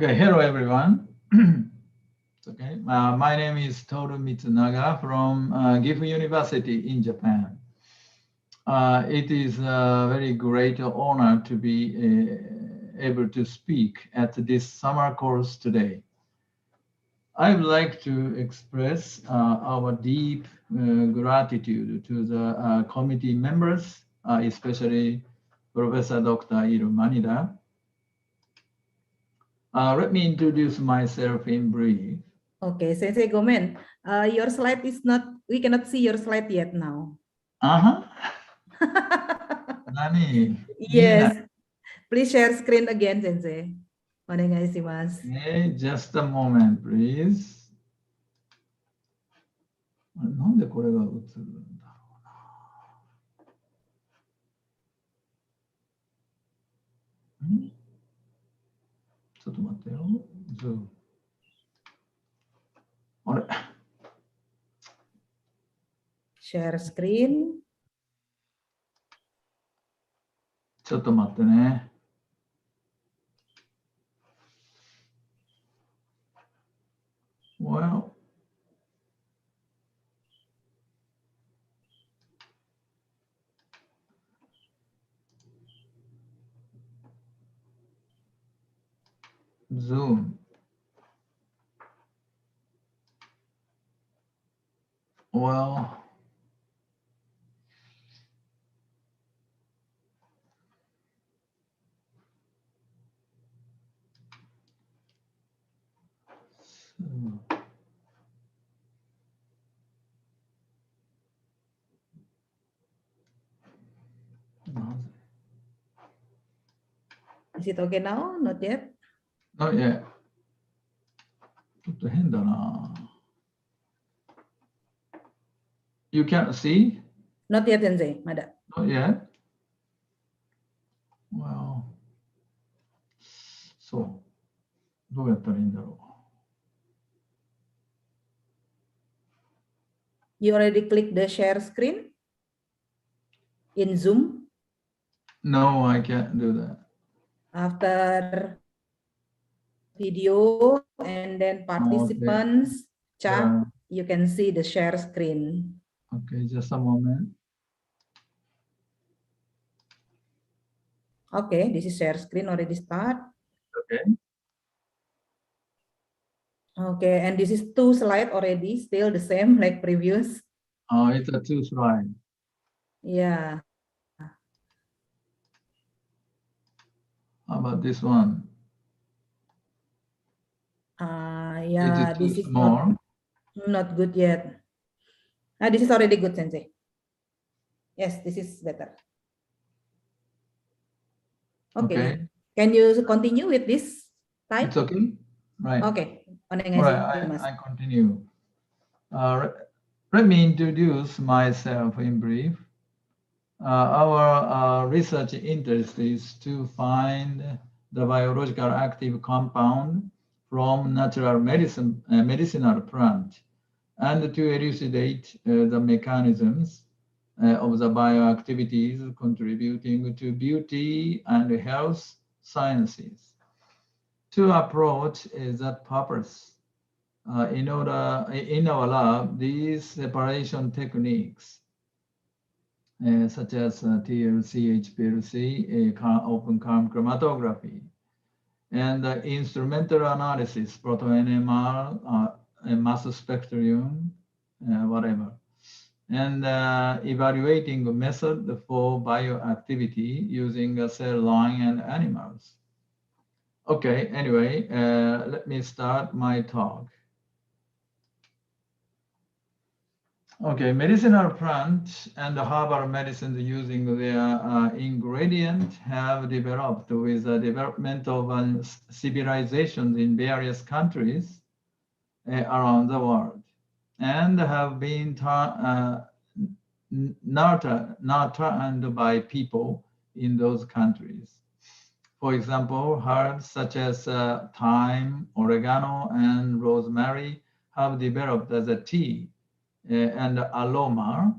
Okay, hello everyone. Okay, my name is Toru Mitsunaga from Gifu University in Japan. It is a very great honor to be able to speak at this summer course today. I would like to express our deep gratitude to the committee members, especially Professor Dr. Iru Manida. Let me introduce myself in brief. Okay, Sensei Gomen, your slide is not, we cannot see your slide yet now. Nani? Yes, please share screen again, Sensei. Onegaishimasu. Okay, just a moment, please. なんでこれが映るんだろうな。ちょっと待ってよ。ズーム。あれ Share screen. ちょっと待ってね。Well, Zoom. Well, Is it okay now? Not yet? Not yet. ちょっと変だな。You can't see? Not yet, Sensei. Mada. Not yet? Well, そう。どうやったらいいんだろう。You already clicked the share screen in Zoom? No, I can't do that. After video and then participants chat, you can see the share screen. Okay, just a moment. Okay, this is share screen already start. Okay. Okay, and this is 2 slide already, still the same like previous. Oh, it's a 2 slide. Yeah. How about this one? Yeah, Is it this too is small? not good yet. This is already good, Sensei. Yes, this is better. Okay. Can you continue with this type? It's okay? Right. Okay. All right, I continue. Let me introduce myself in brief. Our research interest is to find the biological active compound from natural medicinal plant and to elucidate the mechanisms of the bioactivities contributing to beauty and health sciences. To approach that purpose, in our lab, these separation techniques, such as TLC, HPLC, open column chromatography, and instrumental analysis, proto-NMR, mass spectrum, whatever, and evaluating a method for bioactivity using a cell line and animals. Okay, anyway, let me start my talk. Okay, medicinal plant and herbal medicines using their ingredient have developed with the development of civilizations in various countries around the world and have been nurtured by people in those countries. For example, herbs such as thyme, oregano, and rosemary have developed as a tea and aroma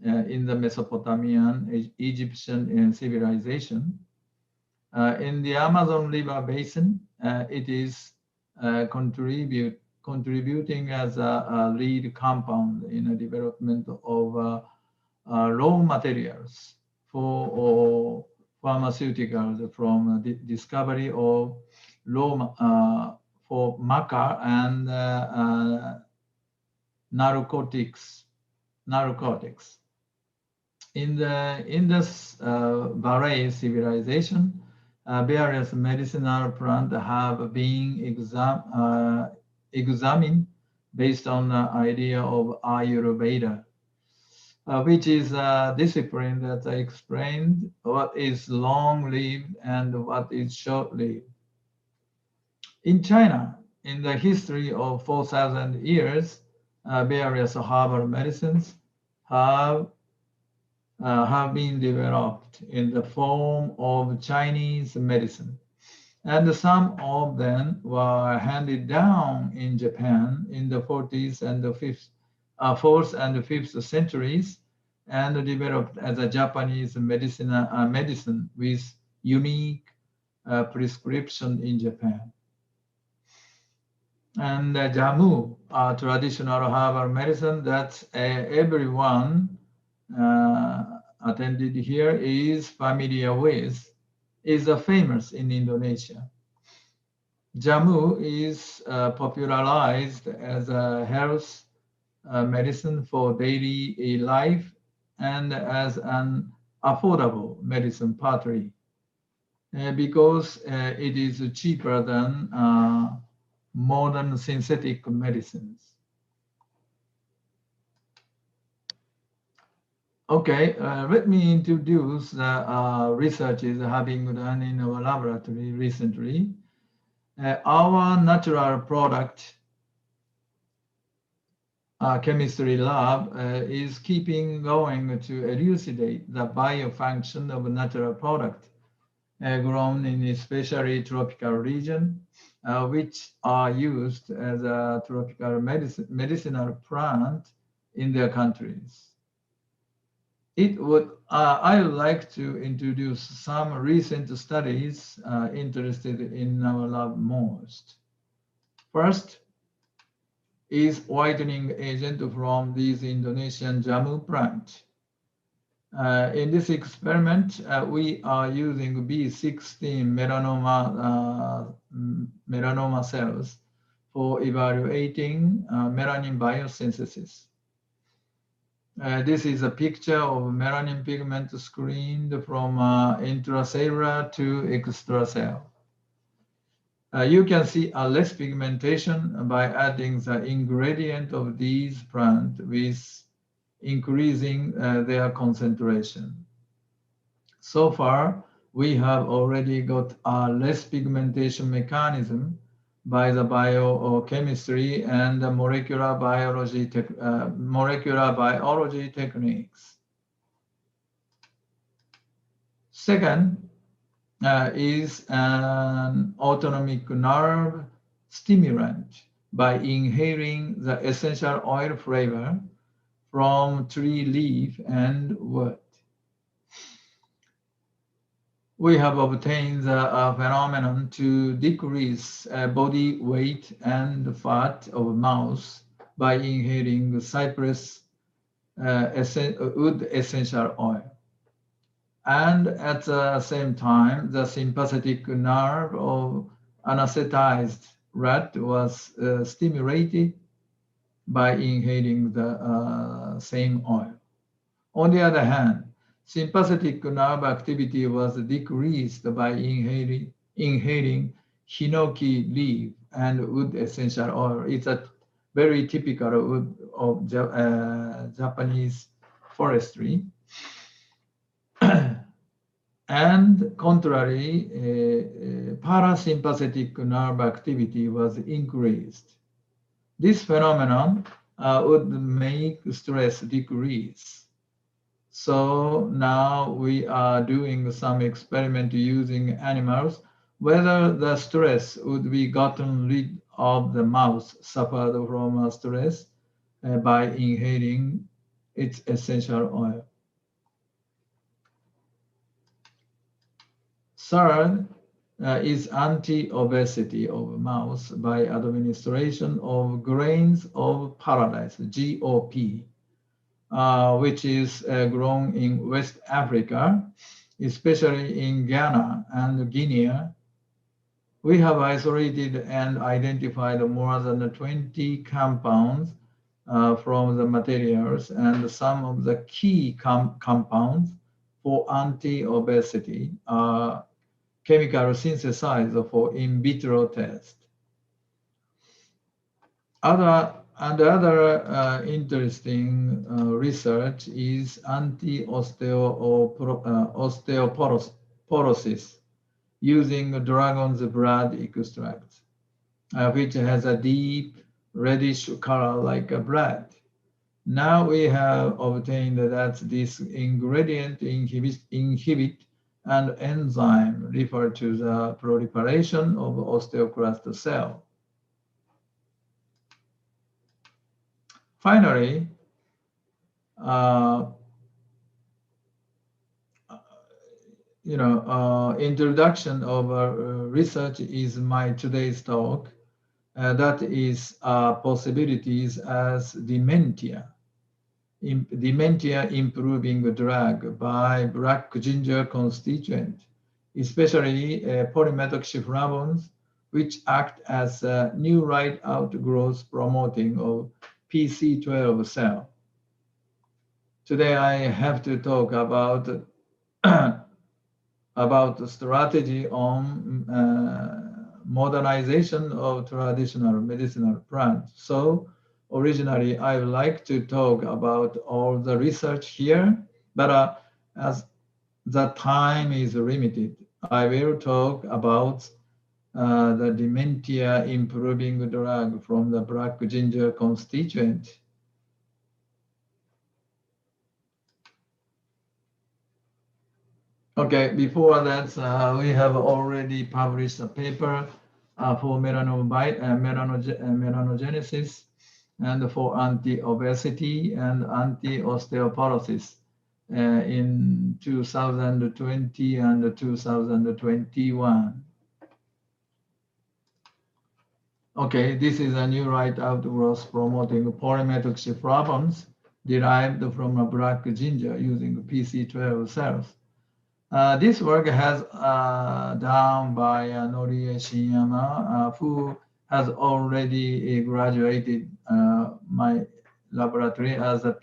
in the Mesopotamian Egyptian civilization. In the Amazon River Basin, it is contributing as a lead compound in the development of raw materials for pharmaceuticals from the discovery of raw for maca and narcotics. In the Indus Valley civilization, various medicinal plants have been examined based on the idea of Ayurveda, which is a discipline that explains what is long-lived and what is short-lived. In China, in the history of 4,000 years, various herbal medicines have been developed in the form of Chinese medicine. And some of them were handed down in Japan in the 4th and 5th centuries and developed as a Japanese medicine with unique prescription in Japan. And Jamu, a traditional herbal medicine that everyone attended here is familiar with, is famous in Indonesia. Jamu is popularized as a health medicine for daily life and as an affordable medicine partly because it is cheaper than modern synthetic medicines. Okay, let me introduce the researches having done in our laboratory recently. Our natural product chemistry lab is keeping going to elucidate the biofunction of a natural product grown in especially tropical region, which are used as a tropical medicinal plant in their countries. I would like to introduce some recent studies interested in our lab most. First is whitening agent from this Indonesian jamu plant. In this experiment, we are using B16 melanoma cells for evaluating melanin biosynthesis. This is a picture of melanin pigment screened from intracellular to extracellular. You can see a less pigmentation by adding the ingredient of these plants with increasing their concentration. So far, we have already got a less pigmentation mechanism by the biochemistry and the molecular biology techniques. Second is an autonomic nerve stimulant by inhaling the essential oil flavor from tree leaf and wood. We have obtained the phenomenon to decrease body weight and fat of mouse by inhaling cypress wood essential oil. And at the same time, the sympathetic nerve of anesthetized rat was stimulated by inhaling the same oil. On the other hand, sympathetic nerve activity was decreased by inhaling hinoki leaf and wood essential oil. It's a very typical wood of Japanese forestry. And contrary, parasympathetic nerve activity was increased. This phenomenon would make stress decrease. So now we are doing some experiment using animals, whether the stress would be gotten rid of the mouse suffered from stress by inhaling its essential oil. Third is anti-obesity of mouse by administration of grains of paradise, GOP, which is grown in West Africa, especially in Ghana and Guinea. We have isolated and identified more than 20 compounds from the materials, and some of the key compounds for anti-obesity are chemical synthesized for in vitro test. Other interesting research is anti-osteoporosis using dragon's blood extract, which has a deep reddish color like a blood. Now we have obtained that this ingredient inhibit an enzyme referred to the proliferation of osteoclast cell. Finally, introduction of research is my today's talk. That is possibilities as dementia improving drug by black ginger constituent, especially polymetrics flavones, which act as a new right outgrowth promoting of PC12 cell. Today I have to talk about the strategy on modernization of traditional medicinal plants. So originally I would like to talk about all the research here, but as the time is limited, I will talk about the dementia improving drug from the black ginger constituent. Okay, before that, we have already published a paper for melanogenesis and for anti-obesity and anti-osteoporosis in 2020 and 2021. Okay, this is a new right outgrowth promoting polymetrics flavones derived from a black ginger using PC12 cells. This work has done by Norie Shinyama, who has already graduated my laboratory as a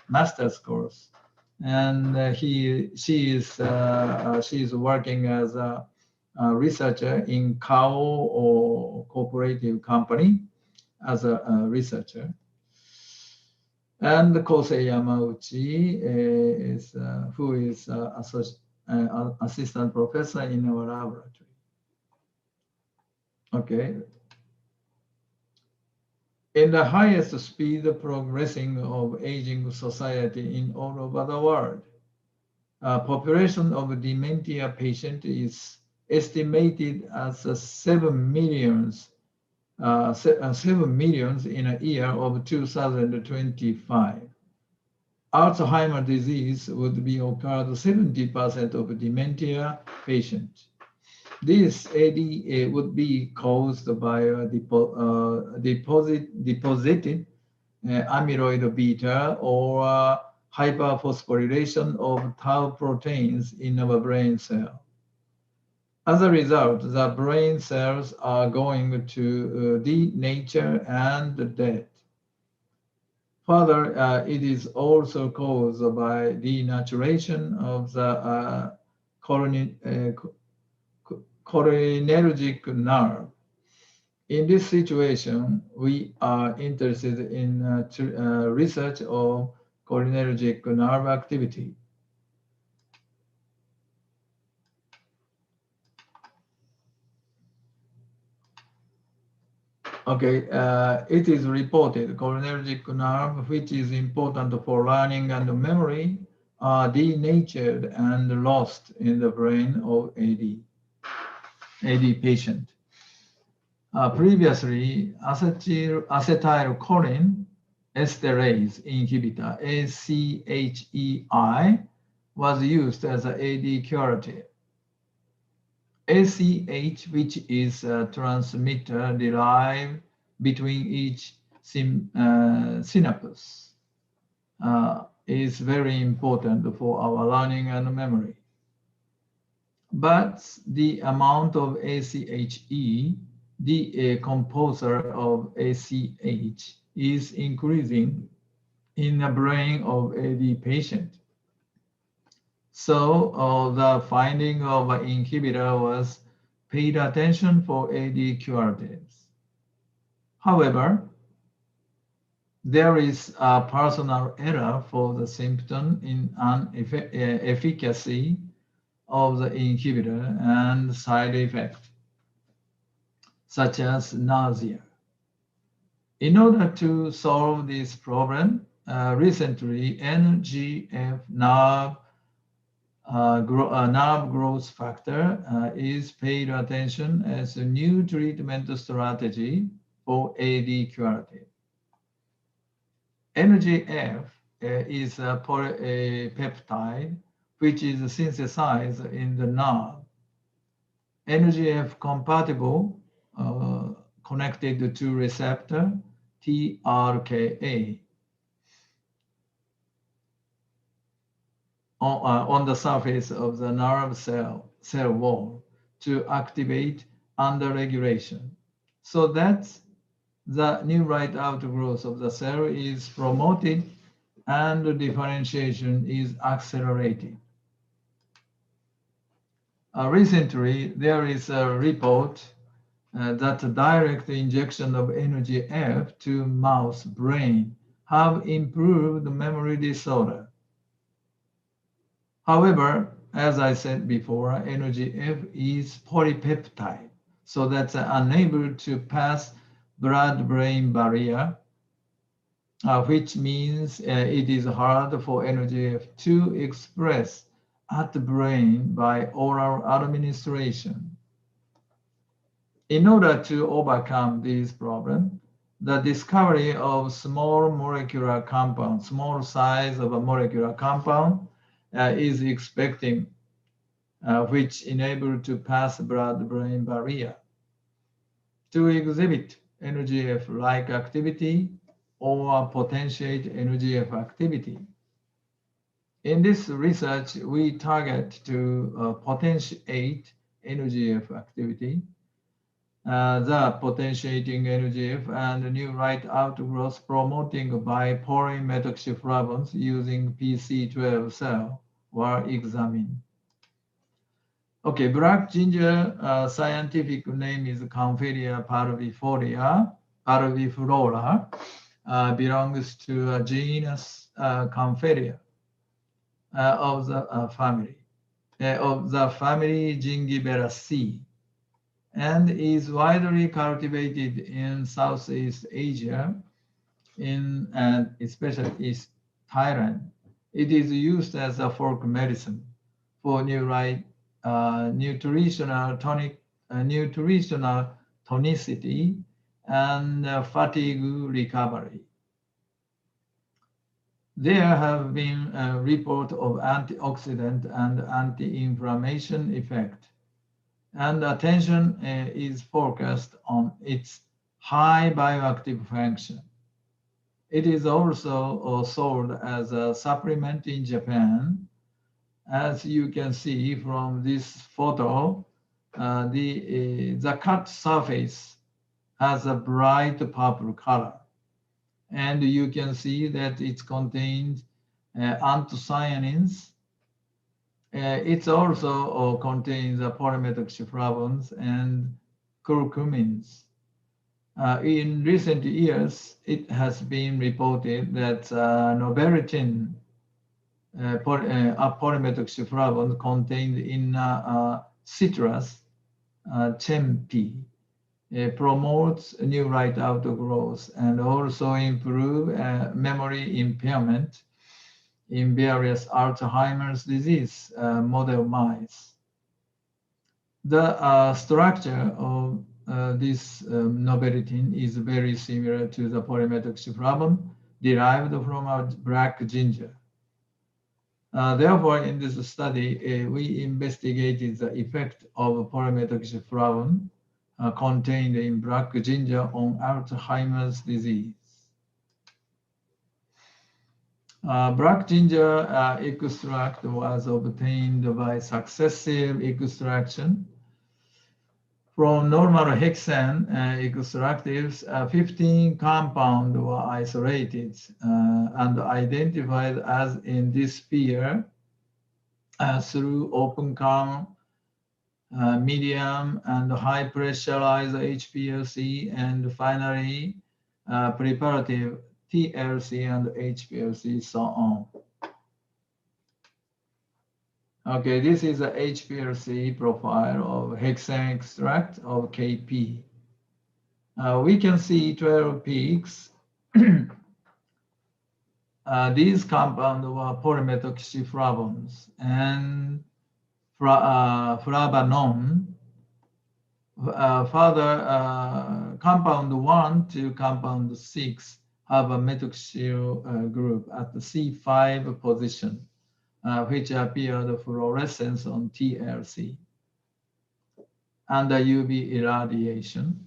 master's course, and she is working as a researcher in Kao or cooperative company as a researcher. And Kosei Yamauchi is who is assistant professor in our laboratory. Okay. In the highest speed progressing of aging society in all over the world, population of dementia patient is estimated as 7 millions in a year of 2025. Alzheimer's disease would be occurred 70% of dementia patients. This AD would be caused by a deposited amyloid beta or hyperphosphorylation of tau proteins in our brain cell. As a result, the brain cells are going to denature and death. Further, it is also caused by denaturation of the cholinergic nerve. In this situation, we are interested in research of cholinergic nerve activity. Okay, it is reported cholinergic nerve, which is important for learning and memory, are denatured and lost in the brain of AD patient. Previously, acetylcholine esterase inhibitor, ACHEI, was used as an ADQRT. ACH, which is a transmitter derived between each synapse, is very important for our learning and memory. But the amount of ACHE, the composer of ACH, is increasing in the brain of AD patient. So the finding of an inhibitor was paid attention for ADQRTs. However, there is a personal error for the symptom in efficacy of the inhibitor and side effect, such as nausea. In order to solve this problem, recently NGF nerve growth factor is paid attention as a new treatment strategy for ADQRT. NGF is a polypeptide which is synthesized in the nerve. NGF compatible connected to receptor TRKA on the surface of the nerve cell wall to activate underregulation. So that the new right outgrowth of the cell is promoted and differentiation is accelerated. Recently, there is a report that direct injection of NGF to mouse brain have improved memory disorder. However, as I said before, NGF is polypeptide, so that's unable to pass blood-brain barrier, which means it is hard for NGF to express at the brain by oral administration. In order to overcome this problem, the discovery of small molecular compound, small size of a molecular compound is expecting, which enable to pass blood-brain barrier to exhibit NGF-like activity or potentiate NGF activity. In this research, we target to potentiate NGF activity, the potentiating NGF and new right outgrowth promoting by Polymetrics flavons using PC12 cell were examined. Okay, black ginger scientific name is Camphilia parviflora, belongs to a genus Camphilia of the family Gingiberaceae, and is widely cultivated in Southeast Asia, and especially East Thailand. It is used as a folk medicine for nutritional tonicity and fatigue recovery. There have been reports of antioxidant and anti-inflammation effect, and attention is focused on its high bioactive function. It is also sold as a supplement in Japan. As you can see from this photo, the cut surface has a bright purple color. And you can see that it contains anthocyanins. It also contains Polymetrics flavons and curcumins. In recent years, it has been reported that noveltin, a Polymetrics flavon contained in citrus, chempi, promotes new right outgrowth and also improve memory impairment in various Alzheimer's disease model mice. The structure of this noveltin is very similar to the Polymetrics flavon derived from a black ginger. Therefore, in this study, we investigated the effect of polymetroxyflavone contained in black ginger on Alzheimer's disease. Black ginger extract was obtained by successive extraction from normal hexane extractives. 15 compounds were isolated and identified as in this figure through open count, medium and high pressurized HPLC, and finally preparative TLC and HPLC, so on. Okay, this is a HPLC profile of hexane extract of KP. We can see 12 peaks. These compounds were polymetroxyflavones and flavanone. Further, compound 1 to compound 6 have a methoxyl group at the C5 position, which appeared fluorescence on TLC under UV irradiation.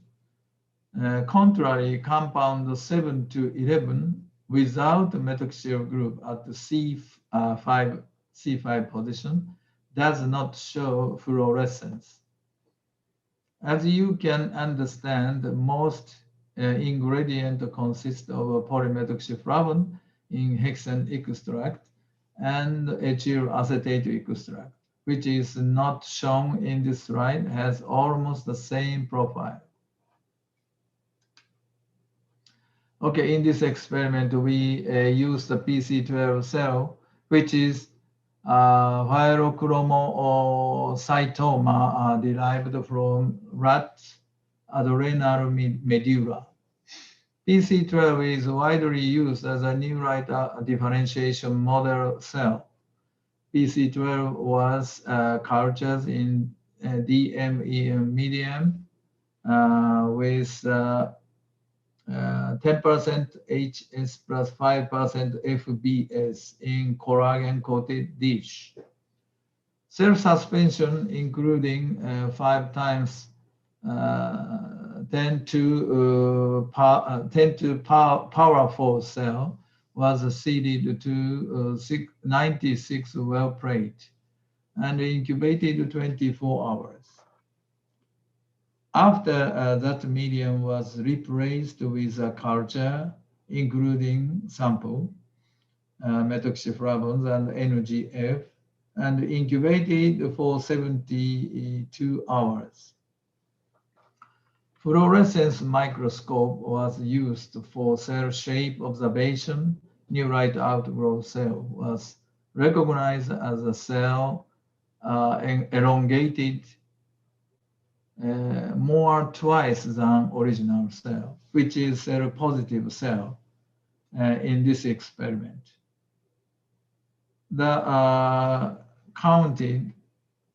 Contrary, compound 7 to 11 without the methoxyl group at the C5 position does not show fluorescence. As you can understand, most ingredients consist of polymethoxyflavone in hexane extract and ethyl acetate extract, which is not shown in this slide, has almost the same profile. Okay, in this experiment, we use the PC12 cell, which is phylochromocytoma derived from rat adrenal medulla. PC12 is widely used as a neurite differentiation model cell. PC12 was cultured in DMEM medium with 10% HS plus 5% FBS in collagen-coated dish. Cell suspension, including 5 times 10 to power 4 cell, was seeded to 96 well plate and incubated 24 hours. After that medium was replaced with a culture, including sample, methoxyflavones and NGF, and incubated for 72 hours. Fluorescence microscope was used for cell shape observation. Neurite outgrowth cell was recognized as a cell elongated more twice than original cell, which is seropositive cell in this experiment. The counted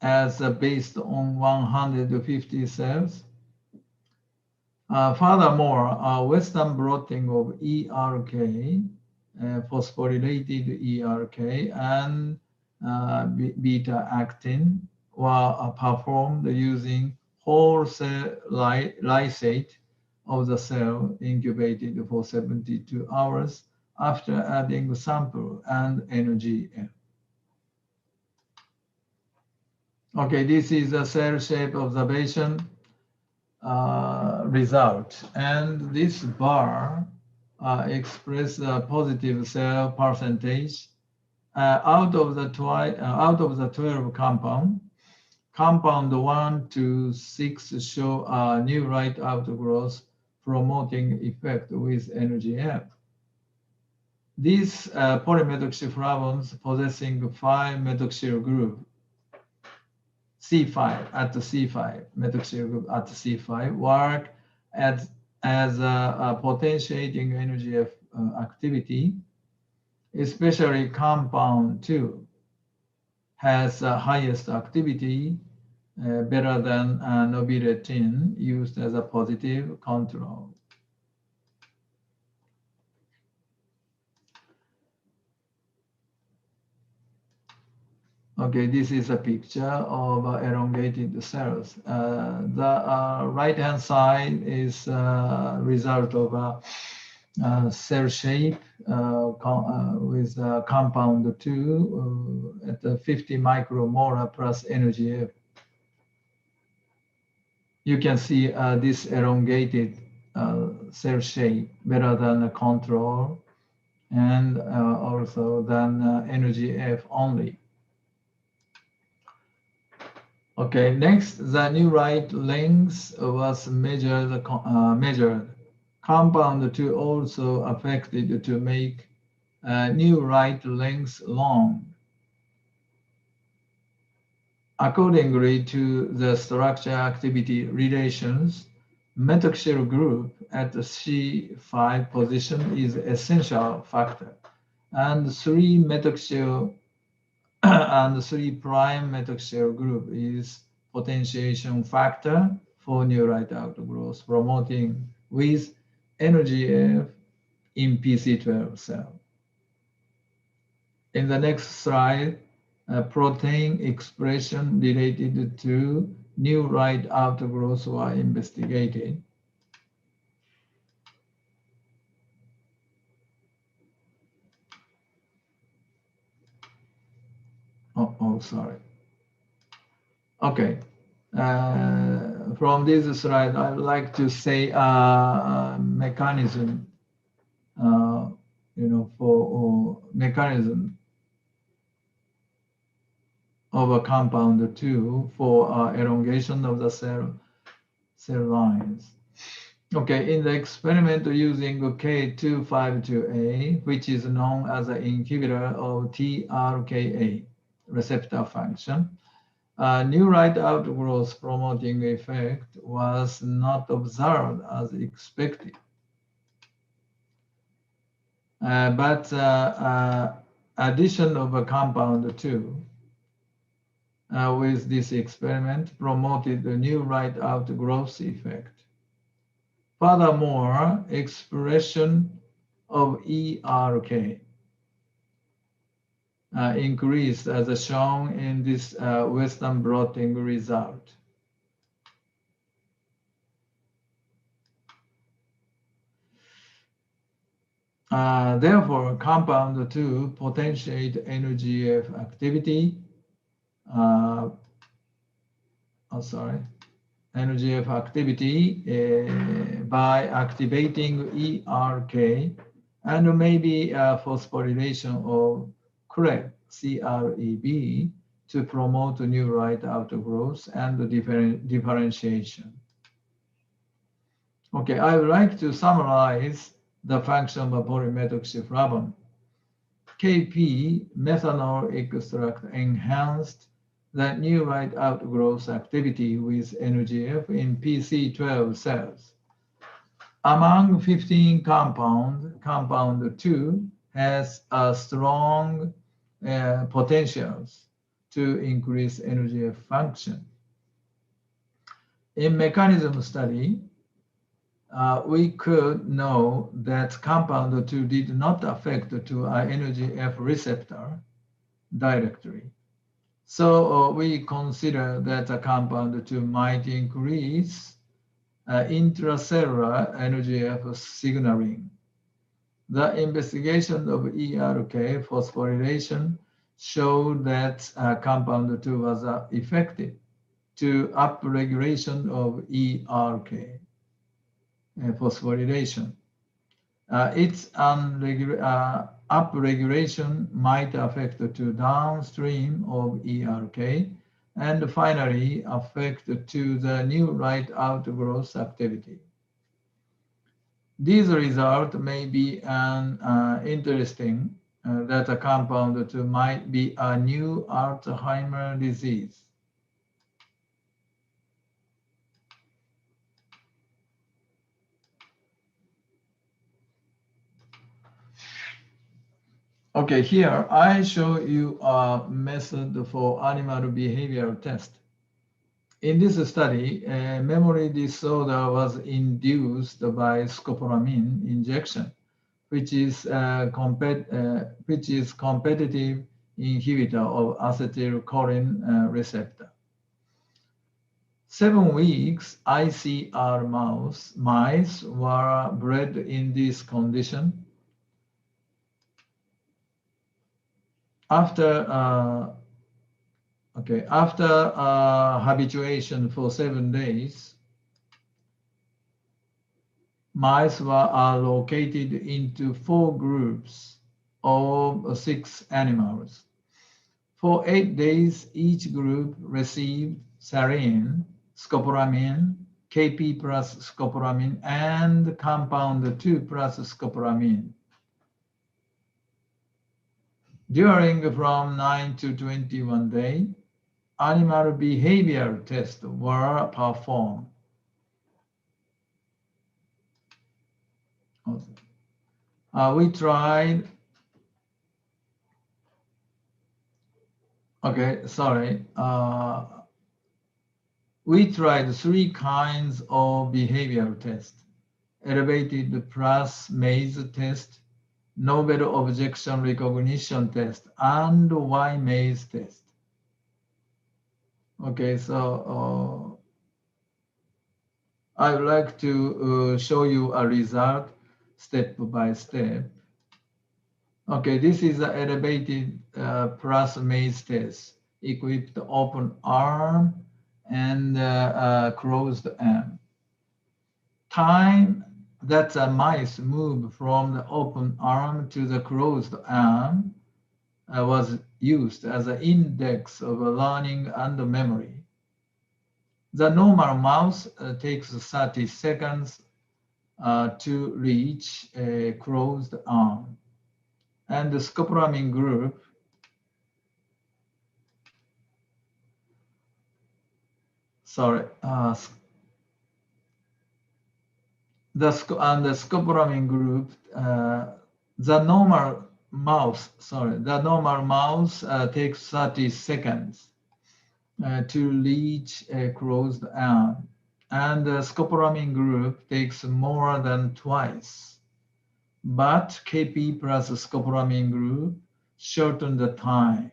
as based on 150 cells. Furthermore, Western blotting of ERK, phosphorylated ERK, and beta-actin were performed using whole cell lysate of the cell incubated for 72 hours after adding sample and NGF. Okay, this is a cell shape observation result, and this bar expresses a positive cell percentage out of the 12 compound. Compound 1 to 6 show a neurite outgrowth promoting effect with NGF. These polymethoxyflavones possessing 5 methoxyl group, C5 at the C5, methoxyl group at the C5, work as a potentiating NGF activity, especially compound 2 has the highest activity, better than nobiletin used as a positive control. Okay, this is a picture of elongated cells. The right-hand side is result of cell shape with compound 2 at the 50 micromolar plus energy. You can see this elongated cell shape better than the control and also than energy F only. Okay, next, the new right length was measured. Compound 2 also affected to make new right length long. Accordingly to the structure-activity relations, methoxyl group at the C5 position is essential factor, and 3-methoxyl and 3' methoxyl group is potentiation factor for new right outgrowth, promoting with energy F in PC12 cell. In the next slide, protein expression related to new right outgrowth were investigated. Sorry. Okay. From this slide, I'd like to say mechanism, for mechanism of a compound 2 for elongation of the cell lines. Okay, in the experiment using K252A, which is known as an inhibitor of TRKA receptor function, new right outgrowth promoting effect was not observed as expected. But addition of a compound 2 with this experiment promoted the new right outgrowth effect. Furthermore, expression of ERK increased as shown in this Western blotting result. Therefore, compound 2 potentiate NGF activity. NGF activity by activating ERK and maybe phosphorylation of CREB, CREB, to promote new right outgrowth and differentiation. Okay, I would like to summarize the function of polymethoxyflavone. KP methanol extract enhanced the new right outgrowth activity with NGF in PC12 cells. Among 15 compounds, compound 2 has a strong potentials to increase NGF function. In mechanism study, we could know that compound 2 did not affect to our NGF receptor directly. So we consider that a compound 2 might increase intracellular NGF signaling. The investigation of ERK phosphorylation showed that compound 2 was effective to upregulation of ERK phosphorylation. Its upregulation might affect to downstream of ERK and finally affect to the new right outgrowth activity. These results may be interesting that a compound 2 might be a new Alzheimer's disease. Okay, here I show you a method for animal behavioral test. In this study, memory disorder was induced by scopolamine injection, which is competitive inhibitor of acetylcholine receptor. 7 weeks ICR mice were bred in this condition. After habituation for 7 days, mice were allocated into 4 groups of 6 animals. For 8 days, each group received sarin, scopolamine, Kp plus scopolamine, and compound 2 plus scopolamine. During from 9 to 21 days, animal behavior tests were performed. We tried, we tried 3 kinds of behavioral tests: elevated plus maze test, novel objection recognition test, and Y maze test. Okay, so I would like to show you a result step by step. Okay, this is the elevated plus maze test. Equipped open arm and closed arm. Time that the mice move from the open arm to the closed arm was used as an index of learning and memory. The normal mouse takes 30 seconds to reach a closed arm. And the scopolamine group the scopolamine group, the normal mouse takes 30 seconds to reach a closed arm, and the scopolamine group takes more than twice. But Kp plus scopolamine group shorten the time.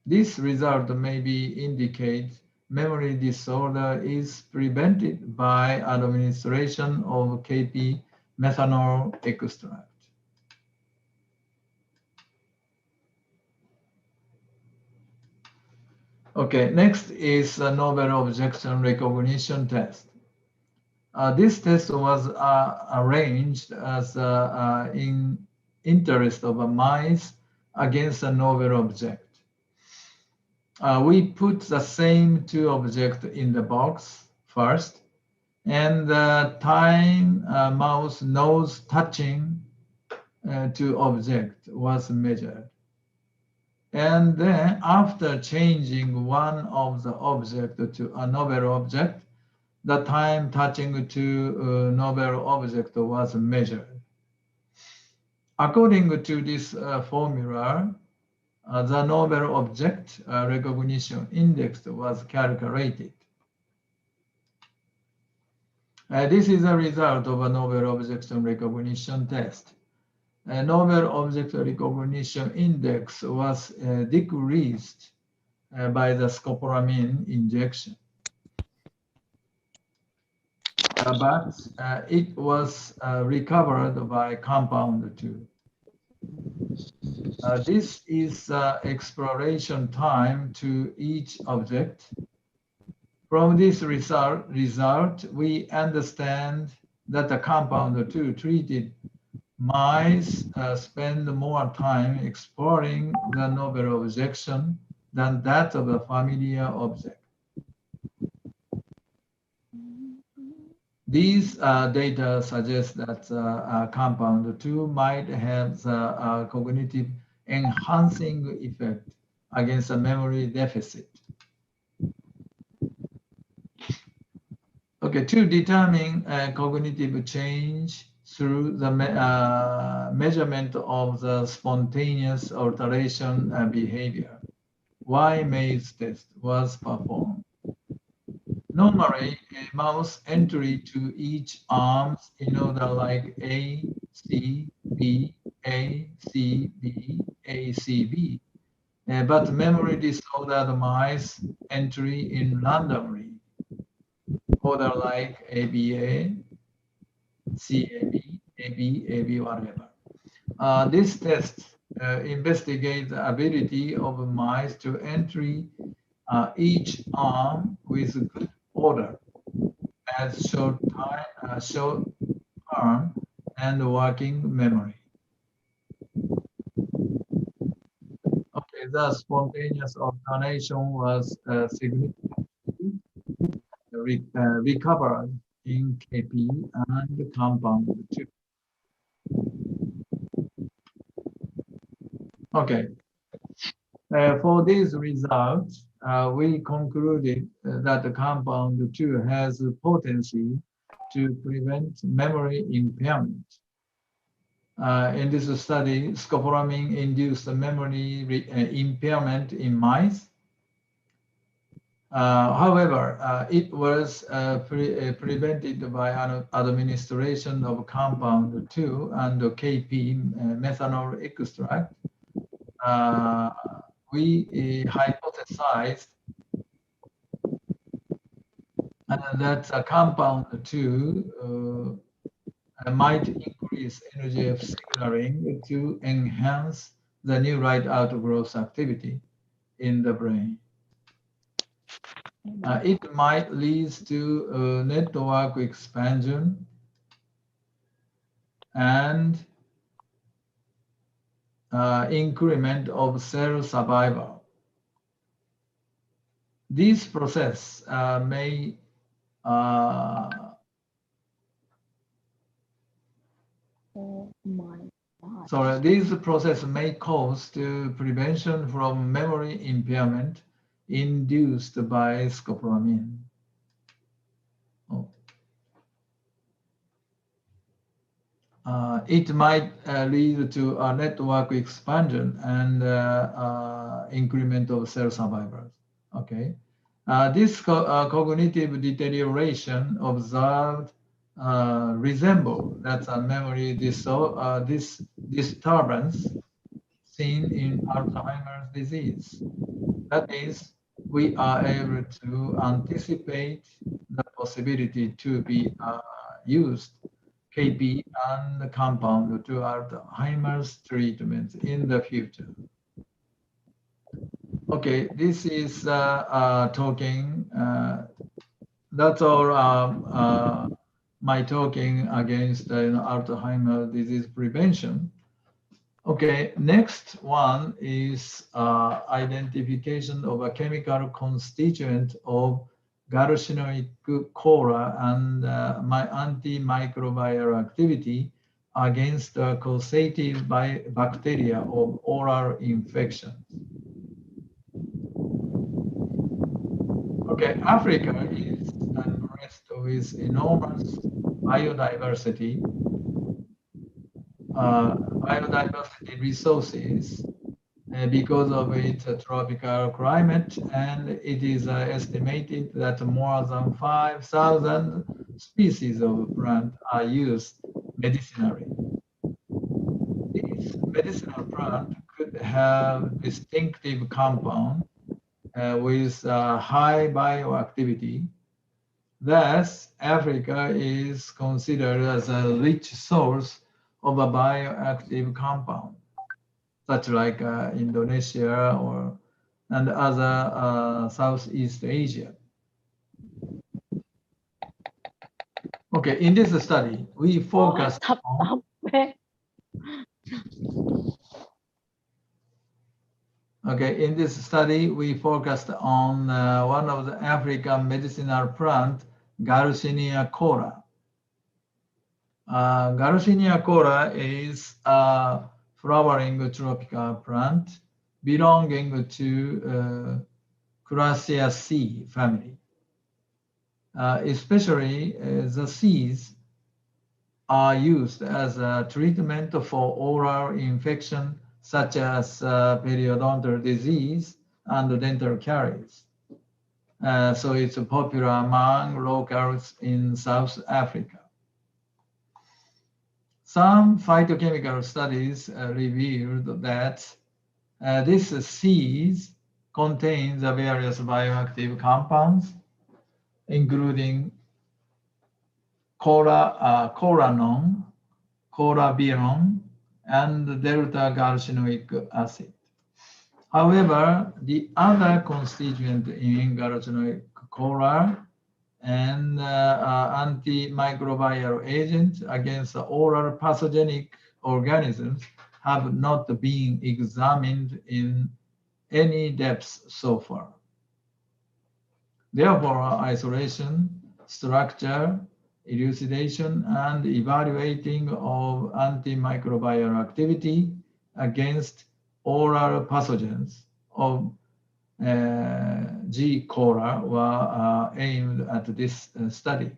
This result maybe indicate memory disorder is prevented by administration of Kp methanol extract. Okay, next is a novel objection recognition test. This test was arranged as in interest of mice against a novel object. We put the same 2 objects in the box first, and the time mouse nose touching to object was measured. And then after changing one of the object to a novel object, the time touching to novel object was measured. According to this formula, the novel object recognition index was calculated. This is a result of a novel objection recognition test. A novel object recognition index was decreased by the scopolamine injection. But it was recovered by compound 2. This is exploration time to each object. From this result, we understand that the compound 2 treated mice spend more time exploring the novel objection than that of a familiar object. These data suggest that compound 2 might have the cognitive enhancing effect against a memory deficit. Okay, to determine cognitive change through the measurement of the spontaneous alteration behavior, Y maze test was performed. Normally, a mouse entry to each arms in order like A, C, B, A, C, B, A, C, B but memory disordered mice entry in randomly, order like ABA, CAB, AB, whatever. This test investigates the ability of mice to entry each arm with good order as short term and working memory. Okay, the spontaneous alternation was significantly recovered in KP and compound 2. Okay, for these results, we concluded that the compound 2 has potency to prevent memory impairment. In this study, scopolamine induced memory impairment in mice. However, it was prevented by administration of compound 2 and KP methanol extract. We hypothesized that compound 2 might increase NGF signaling to enhance the neurite outgrowth activity in the brain. It might lead to network expansion and increment of cell survival. This process may this process may cause the prevention from memory impairment induced by scopolamine. It might lead to a network expansion and increment of cell survivors. Okay, this cognitive deterioration observed resemble that's a memory disturbance seen in Alzheimer's disease. That is, we are able to anticipate the possibility to be used KP and compound to Alzheimer's treatment in the future. Okay, this is talking. That's all my talking against Alzheimer's disease prevention. Okay, next one is identification of a chemical constituent of carcinoid cora and my antimicrobial activity against the causative bacteria of oral infections. Okay, Africa is blessed with enormous biodiversity resources because of its tropical climate, and it is estimated that more than 5,000 species of plants are used medicinally. These medicinal plants could have distinctive compound with high bioactivity. Thus, Africa is considered as a rich source of a bioactive compound, such like Indonesia and other Southeast Asia. Okay, in this study, we focused on Okay, in this study, we focused on one of the African medicinal plant, Garcinia cora. Garcinia cora is a flowering tropical plant belonging to Cruciaceae family. Especially the seeds are used as a treatment for oral infection such as periodontal disease and dental caries. So it's popular among locals in South Africa. Some phytochemical studies revealed that This seeds contains the various bioactive compounds, including coranol, corabiron, and delta-galactonic acid. However, the other constituent in galactonic coral and antimicrobial agents against oral pathogenic organisms have not been examined in any depth so far. Therefore, isolation, structure, elucidation, and evaluating of antimicrobial activity against oral pathogens of G. coli were aimed at this study.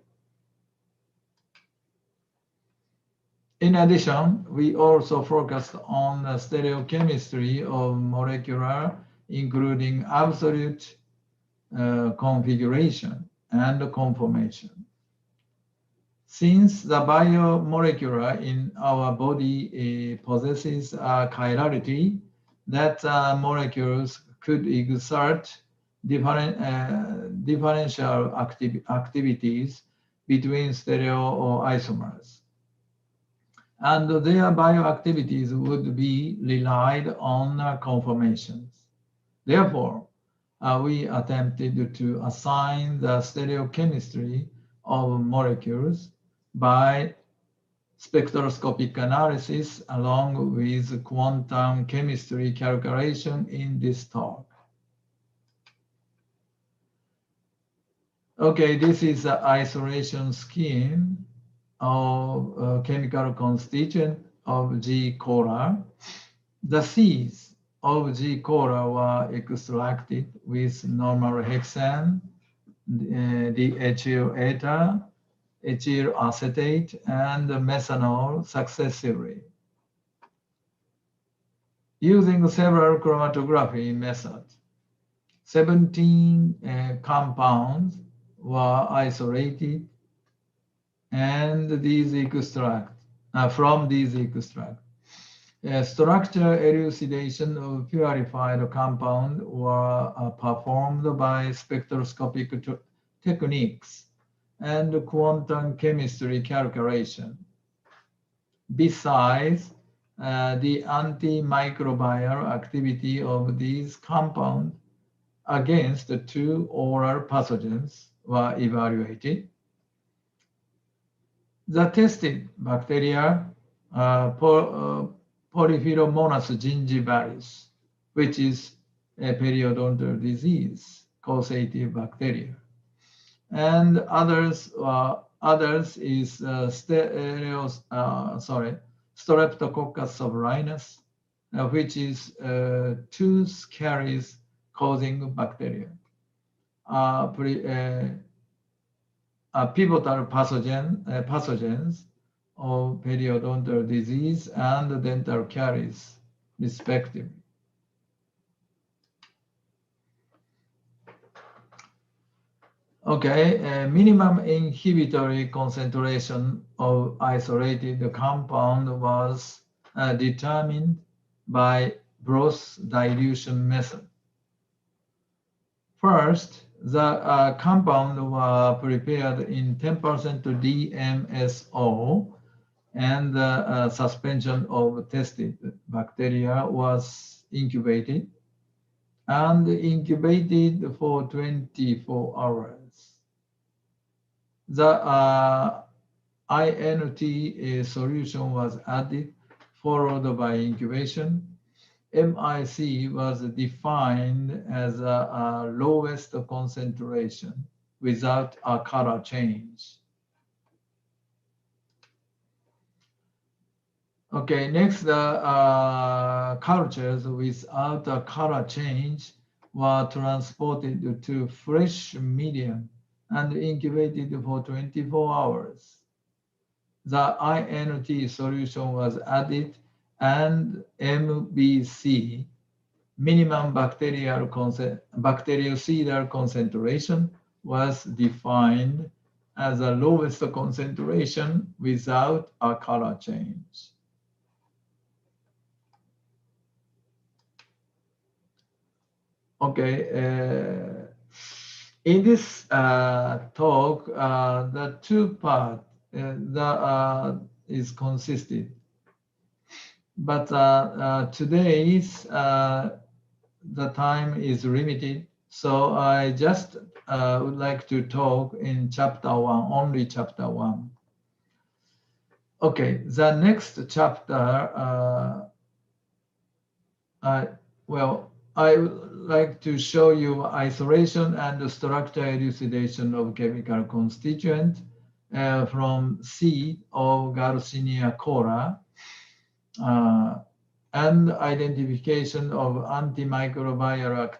In addition, we also focused on the stereochemistry of molecular, including absolute configuration and conformation. Since the biomolecular in our body possesses a chirality that molecules could exert differential activities between stereoisomers, and their bioactivities would be relied on conformations. Therefore, we attempted to assign the stereochemistry of molecules by spectroscopic analysis along with quantum chemistry calculation in this talk. Okay, this is the isolation scheme of chemical constituent of G. coli. The seeds of G. coli were extracted with normal hexane, the ethyl ether, ethyl acetate, and methanol successively. Using several chromatography methods, 17 compounds were isolated, and from these extracts, structure elucidation of purified compound were performed by spectroscopic techniques and quantum chemistry calculation. Besides, the antimicrobial activity of these compounds against the two oral pathogens were evaluated. The tested bacteria, Polyphilomonas gingivalis, which is a periodontal disease causative bacteria, and others is Streptococcus sublinus, which is tooth caries causing bacteria. Pivotal pathogens of periodontal disease and dental caries, respectively. Okay, minimum inhibitory concentration of isolated compound was determined by broth dilution method. First, the compound was prepared in 10% DMSO, and the suspension of tested bacteria was incubated for 24 hours. The INT solution was added, followed by incubation. MIC was defined as a lowest concentration without a color change. Okay, next, the cultures without a color change were transported to fresh medium and incubated for 24 hours. The INT solution was added, and MBC, minimum bactericidal concentration, was defined as the lowest concentration without a color change. Okay. In this talk, the two part that is consisted, but today's the time is limited, so I just would like to talk in chapter 1, only chapter 1. Okay, the next chapter, well, I would like to show you isolation and structure elucidation of chemical constituent from seed of Garcinia cora and identification of antimicrobial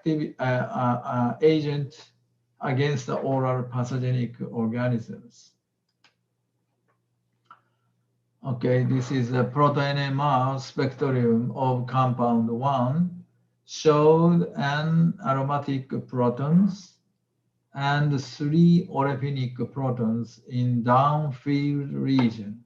agent against the oral pathogenic organisms. Okay, this is a proto-NMR spectrum of compound 1, showed an aromatic protons and 3 olefinic protons in downfield region.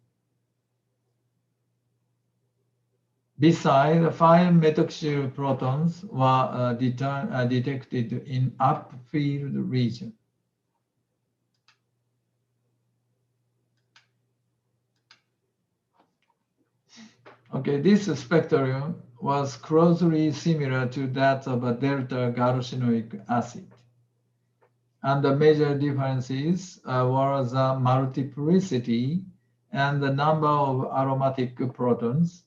Besides, 5 methoxyl protons were detected in upfield region. Okay, this spectrum was closely similar to that of a delta galactonic acid. And the major differences were the multiplicity and the number of aromatic protons.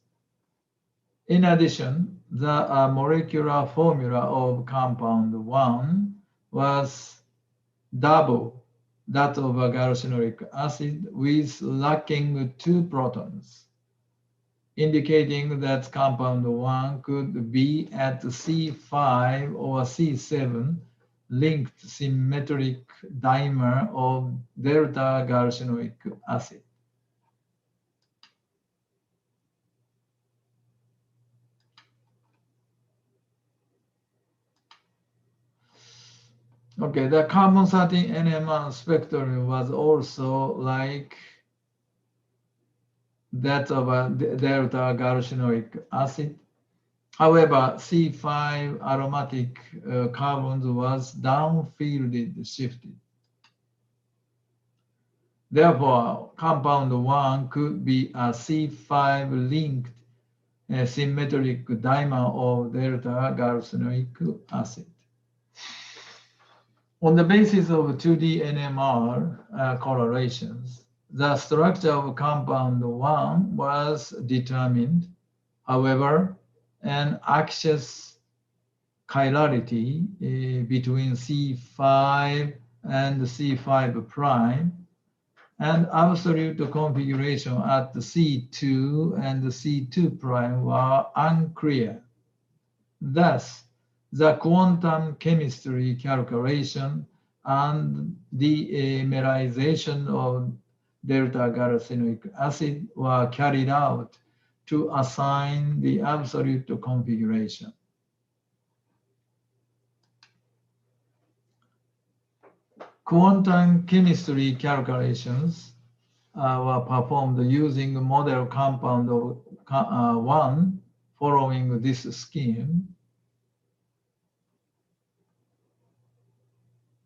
In addition, the molecular formula of compound 1 was double that of a galactonic acid with lacking 2 protons, indicating that compound 1 could be at C5 or C7 linked symmetric dimer of delta galactonic acid. Okay, the carbon-13 NMR spectrum was also like that of a delta galactonic acid. However, C5 aromatic carbons was downfielded shifted. Therefore, compound 1 could be a C5 linked symmetric dimer of delta galactonic acid. On the basis of 2D NMR correlations, the structure of compound 1 was determined. However, an aqueous chirality between C5 and C5 prime and absolute configuration at the C2 and the C2 prime were unclear. Thus, the quantum chemistry calculation and demerization of delta galactonic acid were carried out to assign the absolute configuration. Quantum chemistry calculations were performed using model compound 1 following this scheme.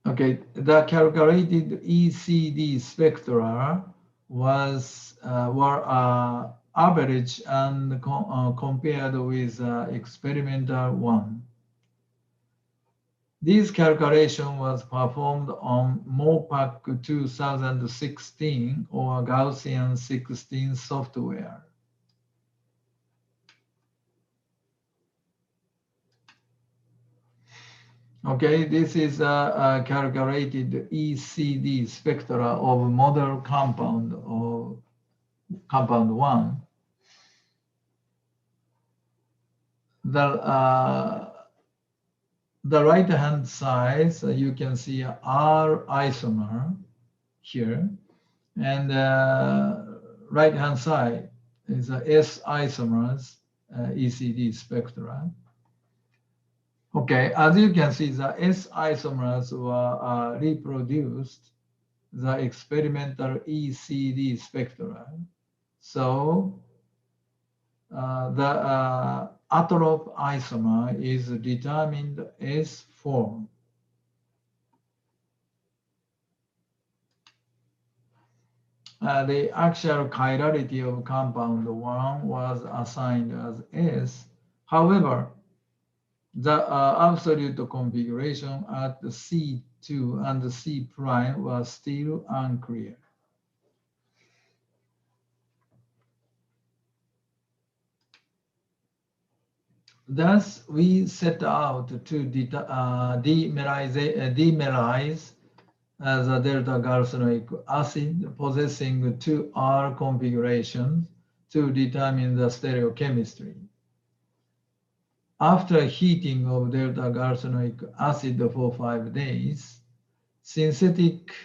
Okay, the calculated ECD spectra were average and compared with experimental one. This calculation was performed on MOPAC 2016 or Gaussian 16 software. Okay, this is a calculated ECD spectra of model compound of compound 1. The right-hand side, so you can see R isomer here, and right-hand side is a S isomers ECD spectra. Okay, as you can see, the S isomers were reproduced the experimental ECD spectra. So the atrop isomer is determined as form. The actual chirality of compound 1 was assigned as S. However, the absolute configuration at the C2 and the C prime was still unclear. Thus, we set out to demerize the delta galsonic acid possessing 2R configurations to determine the stereochemistry. After heating of delta galsonic acid for 5 days, synthetic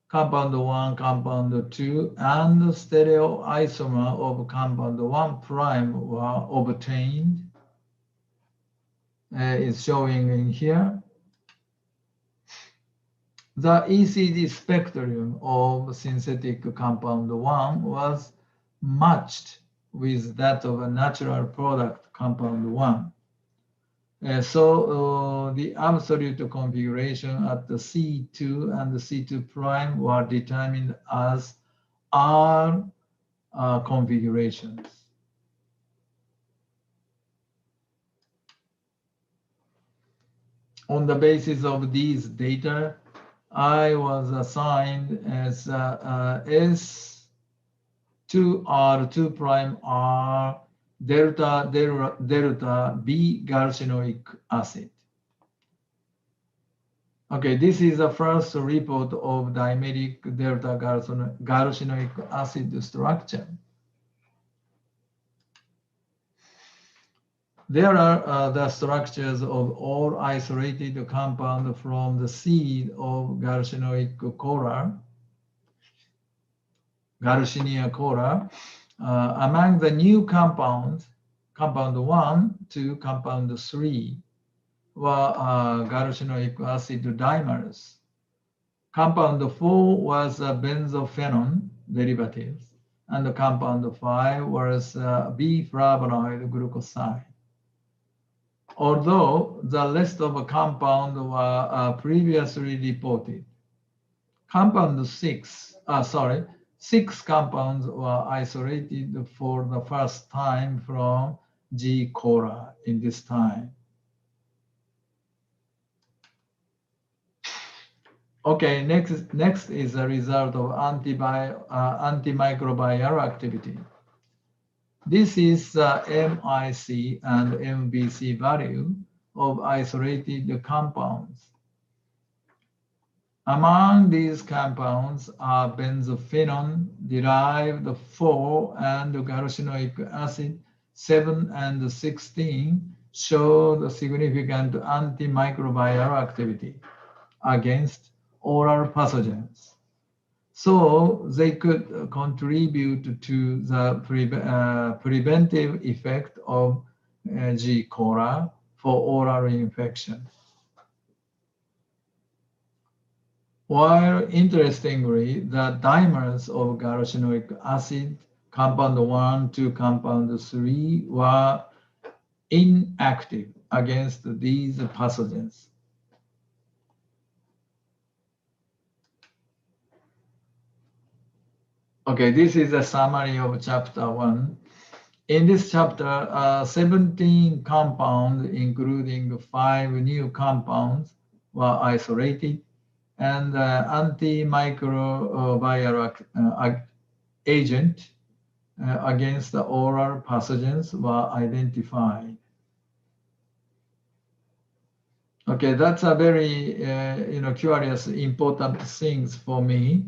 compound 1, compound 2, and stereoisomer of compound 1 prime were obtained. Is showing in here. The ECD spectrum of synthetic compound 1 was matched with that of a natural product compound 1. So the absolute configuration at the C2 and the C2 prime were determined as R configurations. On the basis of these data, I was assigned as S2R2 prime R delta B galsinoic acid. Okay, this is the first report of dimeric delta galsinoic acid structure. There are the structures of all isolated compound from the seed of Garcinia cora. Among the new compounds, compound 1 to compound 3 were galsinoic acid dimers. Compound 4 was a benzophenone derivatives, and the compound 5 was B-flavonoid glucoside. Although the rest of the compound were previously reported. Compound 6 compounds were isolated for the first time from G. cora in this time. Okay, next is the result of antimicrobial activity. This is the MIC and MBC value of isolated compounds. Among these compounds are benzophenone derived 4 and galsinoic acid 7 and 16 show the significant antimicrobial activity against oral pathogens. So they could contribute to the preventive effect of G. cora for oral infection. While interestingly, the dimers of galsinoic acid, compound 1 to compound 3, were inactive against these pathogens. Okay, this is a summary of chapter 1. In this chapter, 17 compounds, including 5 new compounds, were isolated, and antimicrobial agent against the oral pathogens were identified. Okay, that's a very curious, important things for me.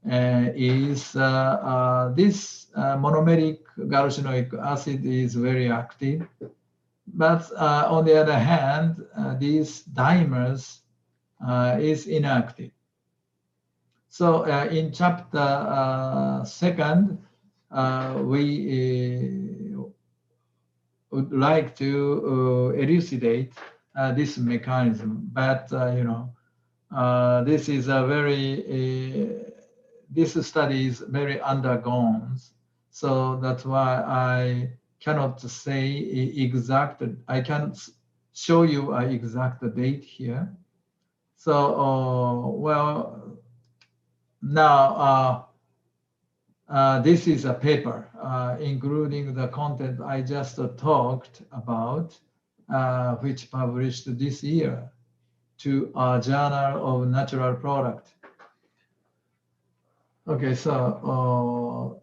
Is this monomeric galsinoic acid is very active, but on the other hand, these dimers is inactive. So in chapter 2, we would like to elucidate this mechanism, but this is a very this study is very undergone, so that's why I cannot say exact. I can't show you an exact date here. So, well, now this is a paper, including the content I just talked about, which published this year to a Journal of Natural Product. Okay, so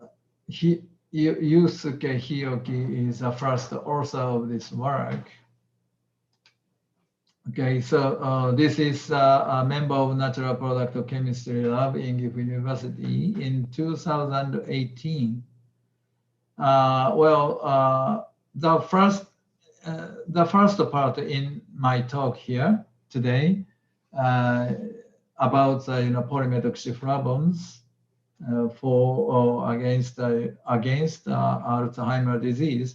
Yusuke Hioki is the first author of this work. Okay, so this is a member of Natural Product Chemistry Lab in Gifu University in 2018. The first part in my talk here today about polymetric flavons for against Alzheimer's disease.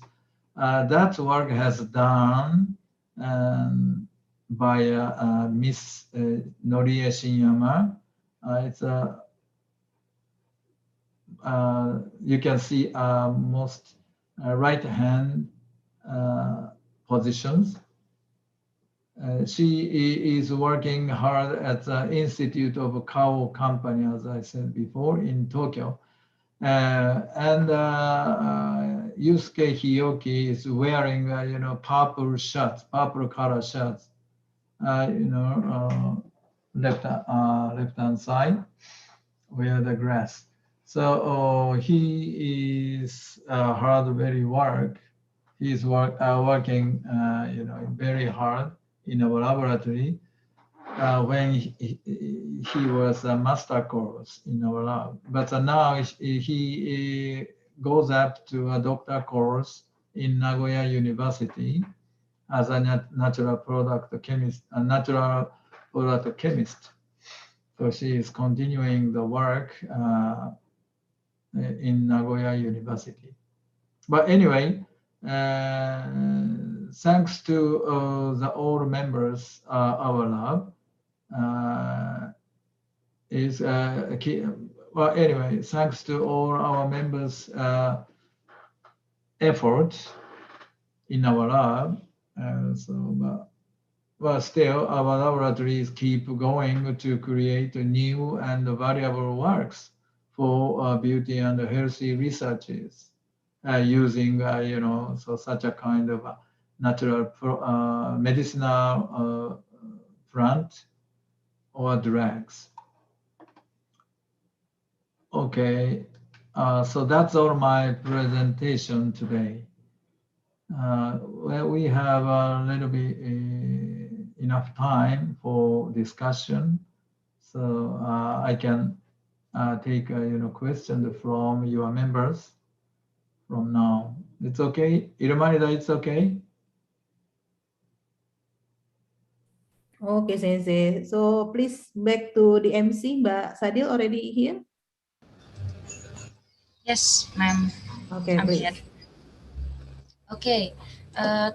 That work has done by Miss Norie Shinyama. You can see most right hand positions. She is working hard at the Institute of Kao Company, as I said before, in Tokyo. And Yusuke Hioki is wearing, purple shirts, purple color shirts, left hand side, where the grass. So he is hard very work. He is working, very hard in our laboratory when he was a master course in our lab. But now he goes up to a doctor course in Nagoya University as a natural product chemist. So she is continuing the work in Nagoya University. But anyway, thanks to the all members, our lab is key. Well, anyway, thanks to all our members' efforts in our lab. But still, our laboratories keep going to create new and valuable works for beauty and healthy researches using, such a kind of natural medicinal plant or drugs. Okay, so that's all my presentation today. Well, we have a little bit enough time for discussion, so I can take questions from your members from now. It's okay, Irumanida, it's okay. Okay, Sensei. So please back to the MC. Mbak Sadil already here? Yes, ma'am. Okay, I'm please. here. Okay.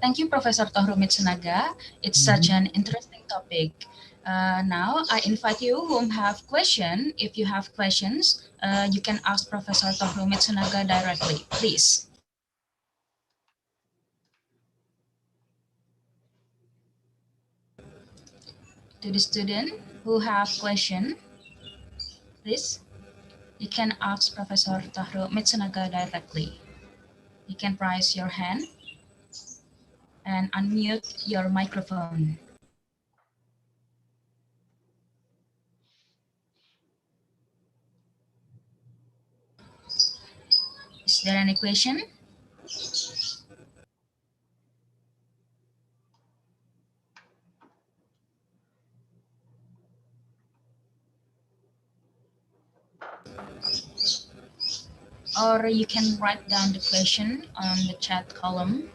Thank you, Professor Tohru Mitsunaga. It's such an interesting topic. Now, I invite you who have questions. If you have questions, you can ask Professor Tohru Mitsunaga directly, please. To the student who have question, please, you can ask Professor Tohru Mitsunaga directly. You can raise your hand and unmute your microphone. Is there any question? Or you can write down the question on the chat column,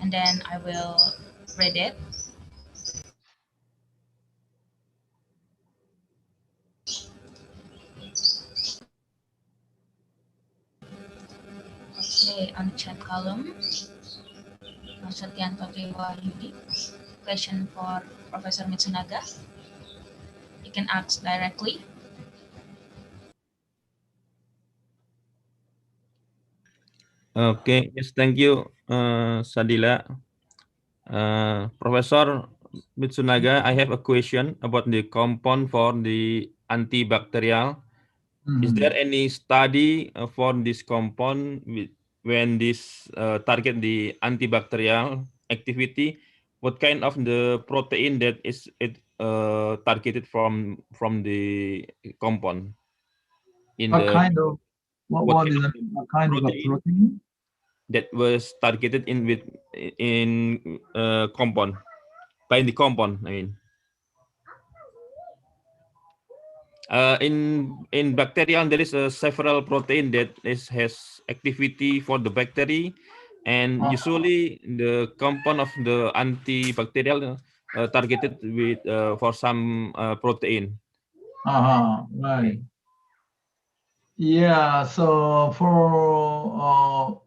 and then I will read it. Okay, on the chat column, Satyanto Triwahyudi, question for Professor Mitsunaga. You can ask directly. Okay, yes, thank you, Sadila. Professor Mitsunaga, I have a question about the compound for the antibacterial. Is there any study for this compound when this target the antibacterial activity? What kind of the protein that is it targeted from the compound in What the kind of what what kind is of a, the what kind of a protein protein? that was targeted in compound by the compound? I mean, in bacterial there is several protein that has activity for the bacteria, and Uh, usually the compound of the antibacterial targeted with for some protein. right. Okay. Yeah. So for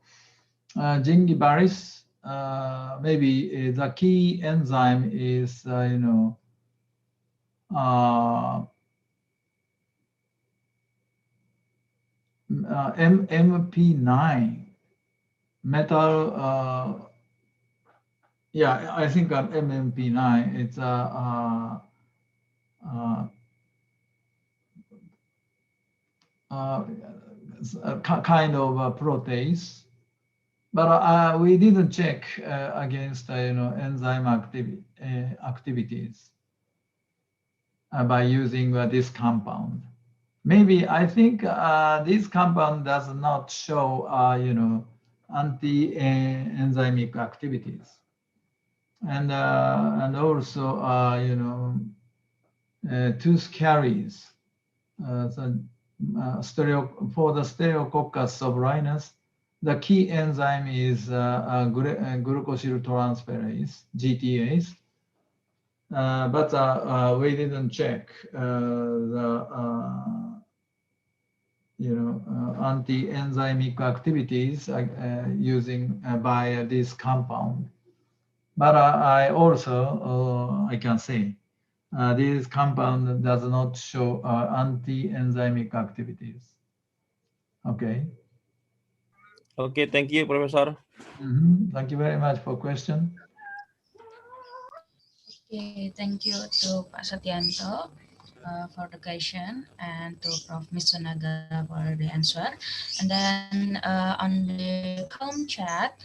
gingivalis, maybe the key enzyme is uh, MP9 metal. Yeah, I think MMP9. It's uh, uh, kind of protease, but we didn't check against enzyme activities by using this compound. Maybe I think this compound does not show anti-enzymic activities, and also tooth caries. For the Stereococcus sublinus, the key enzyme is glucosyltransferase, GTase. But we didn't check the anti-enzymic activities using by this compound. But I also I can say this compound does not show anti-enzymic activities. Okay. Okay, thank you, Professor. Thank you very much for question. Okay, thank you to Pak Satyanto for the question and to Prof. Mitsunaga for the answer. And then on the home chat,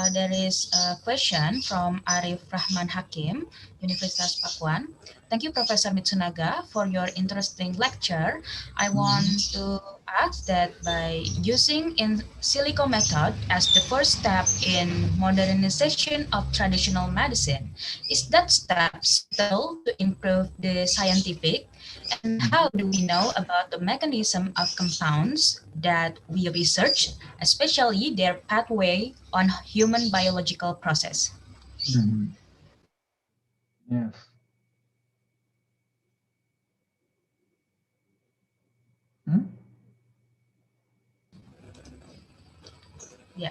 there is a question from Arif Rahman Hakim, Universitas Pakuan. Thank you, Professor Mitsunaga, for your interesting lecture. I want to ask that by using in silico method as the first step in modernization of traditional medicine, is that step suitable to improve the scientific? And how do we know about the mechanism of compounds that we research, especially their pathway on human biological process? Yes. Yeah,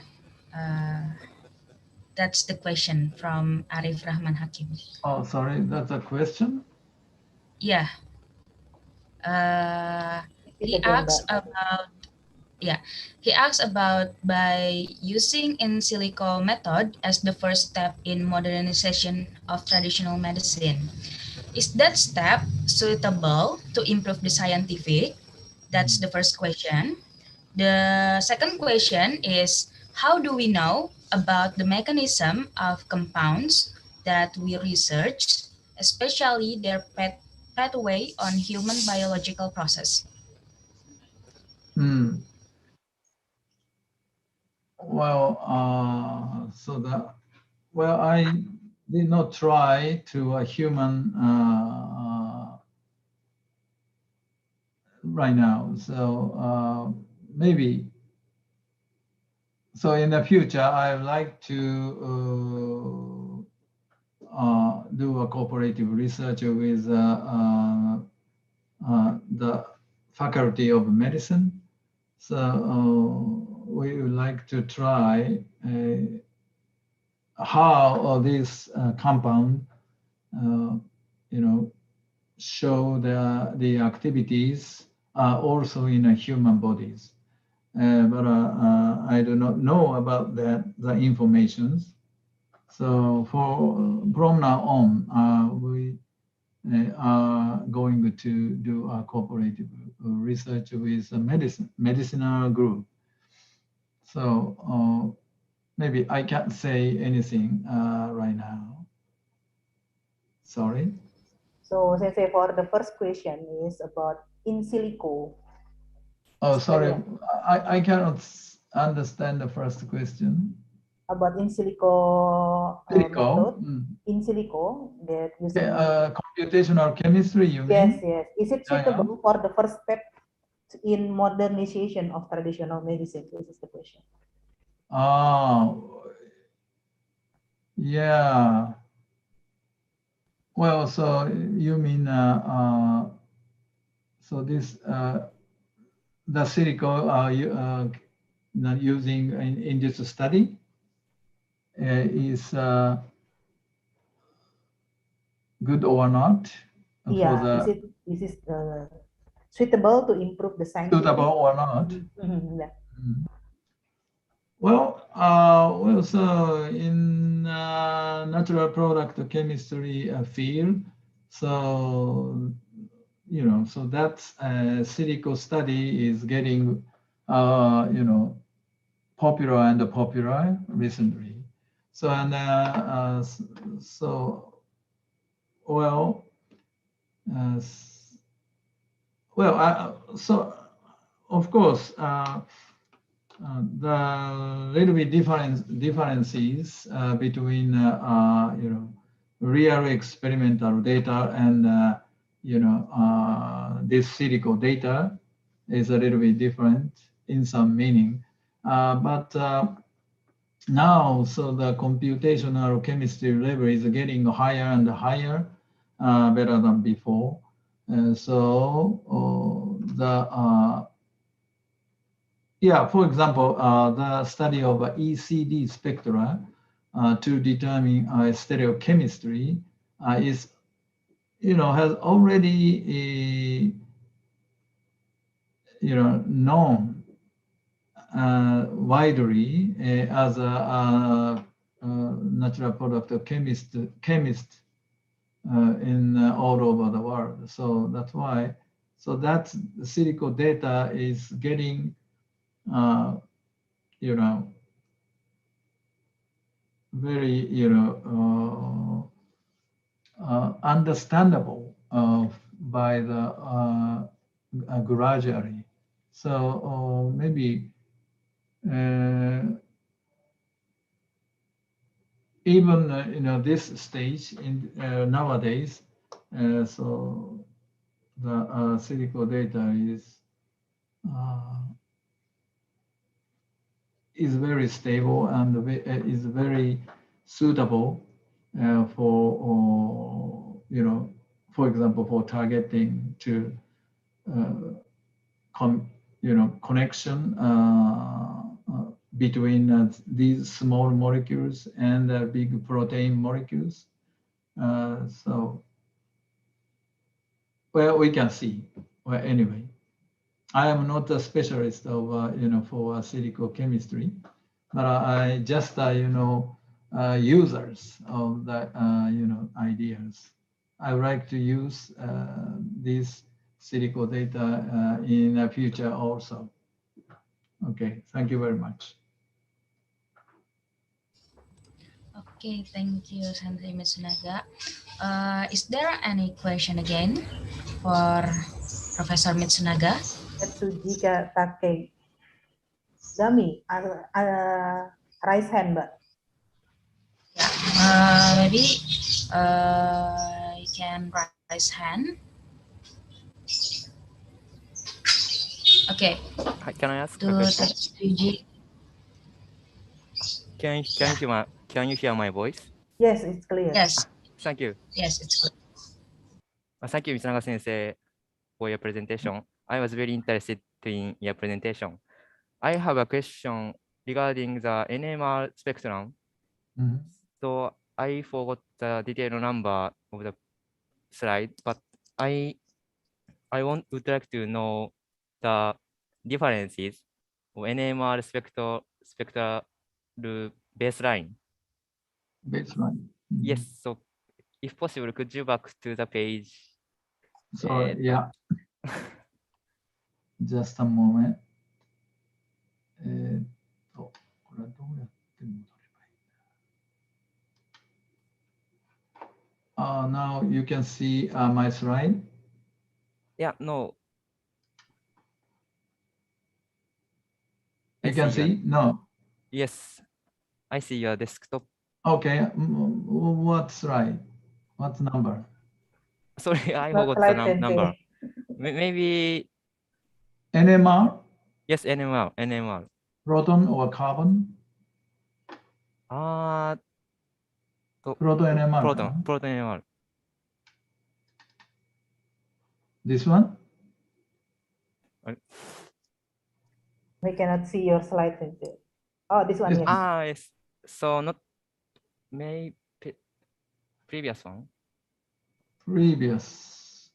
that's the question from Arif Rahman Hakim. Oh, sorry, that's a question. Yeah, he asks about he asks about by using in silico method as the first step in modernization of traditional medicine. Is that step suitable to improve the scientific? That's the first question. The second question is, how do we know about the mechanism of compounds that we research, especially their pathway on human biological process? Well, I did not try to a human right now. So maybe. So in the future, I would like to do a cooperative research with the Faculty of Medicine. So we would like to try how this compound, show the activities also in human bodies. but I do not know about the informations. So from now on, we are going to do a cooperative research with a medicinal group. So maybe I can't say anything right now. Sorry. So, Sensei, for the first question is about in silico. Oh, sorry. I cannot understand the first question. About in silico method, in silico that using computational chemistry, you mean? Yes, yes. Is it suitable for the first step in modernization of traditional medicine? This is the question. Yeah. Well, so you mean so this the silico using in this study is good or not? Yeah, is it suitable to improve the science? Suitable or not? Yeah. Well, so in natural product chemistry field, so so that silico study is getting popular and popular recently. So and so well, so of course. The little bit differences between real experimental data and this silico data is a little bit different in some meaning, but now so the computational chemistry level is getting higher and higher, better than before, so the yeah, for example, the study of ECD spectra to determine stereochemistry is, has already, known widely as a natural product of chemist in all over the world. So that's why, so that silico data is getting very, understandable by the gradually. So maybe even this stage in nowadays, so the silico data is very stable and is very suitable for for example, for targeting to connection between these small molecules and big protein molecules. So well, we can see. Well, anyway, I am not a specialist of for silico chemistry, but I just users of the ideas. I would like to use this silico data in the future also. Okay, thank you very much. Okay, thank you, Sensei Mitsunaga. Is there any question again for Professor Mitsunaga? Jika Take Gami, raise hand, Mbak. Yeah, maybe you can raise hand. Okay. Can I ask a question? Can you hear my voice? Yes, it's clear. Yes. Thank you. Yes, it's clear. Thank you, Mitsunaga Sensei, for your presentation. I was very interested in your presentation. I have a question regarding the NMR spectrum. So I forgot the detailed number of the slide, but I would like to know the differences or NMR spectral baseline. Baseline. Yes, so if possible, could you back to the page? So yeah, just a moment. これはどうやって戻ればいいんだ。Now you can see my slide. Yeah, no. You can see? No. Yes, I see your desktop. Okay. What slide? What number? Sorry, I Not forgot slide the 20. number. Maybe NMR? yes, NMR. Proton or carbon? Proton NMR. Proton NMR. This one? We cannot see your slide, Sensei. Oh, this one, This yes. Ah, yes. So not maybe previous one. Previous.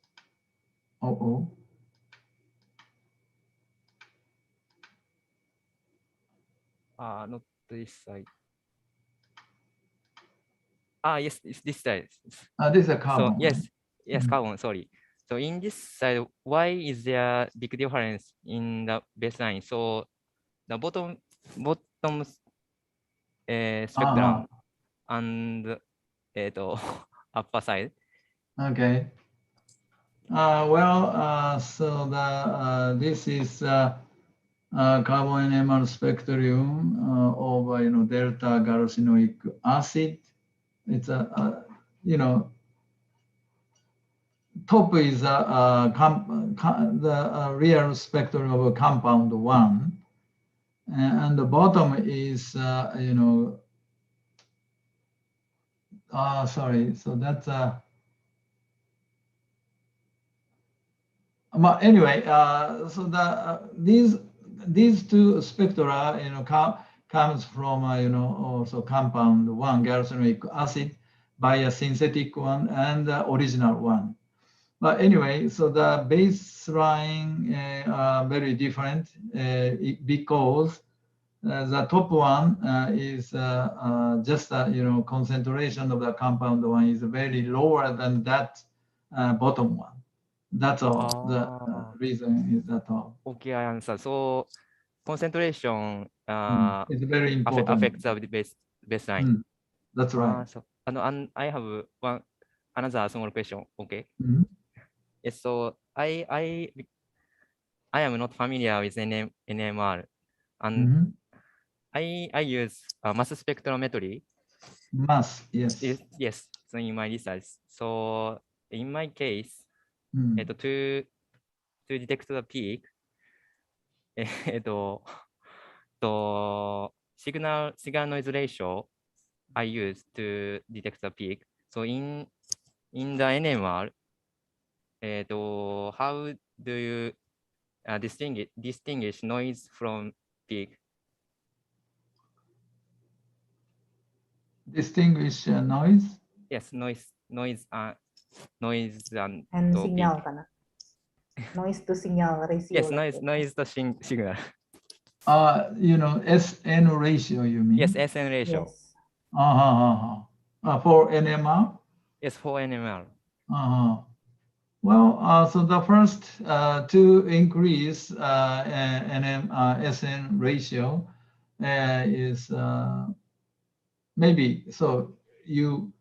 Oh. Not this side. Yes, it's this side. This is a carbon. So yes, right? carbon. Sorry. So in this side, why is there big difference in the baseline? So the bottom spectrum and upper side. Okay. So this is carbon NMR spectrum of delta glycinoic acid. It's a top is the real spectrum of a compound 1, and the bottom is sorry. So that's but anyway, so these two spectra comes from also compound 1 glycinic acid by a synthetic one and the original one. But anyway, so the baseline are very different because the top one is just concentration of the compound 1 is very lower than that bottom one. That's all. The reason is that all. Okay, I understand. So concentration It's very important. affects the baseline. That's right. So and I have another small question. Okay. Yes. So I am not familiar with NMR, and I use mass spectrometry. Mass, yes. Yes. So in my research, so in my case, to detect the peak, signal noise ratio I use to detect the peak. So in the NMR, how do you distinguish noise from peak? Distinguish noise? Yes, noise and signal kana. Noise to signal ratio. Yes, noise to signal. SN ratio, you mean? Yes, SN ratio. Yes. For NMR? Yes, for NMR. Well, so the first to increase SN ratio is maybe so you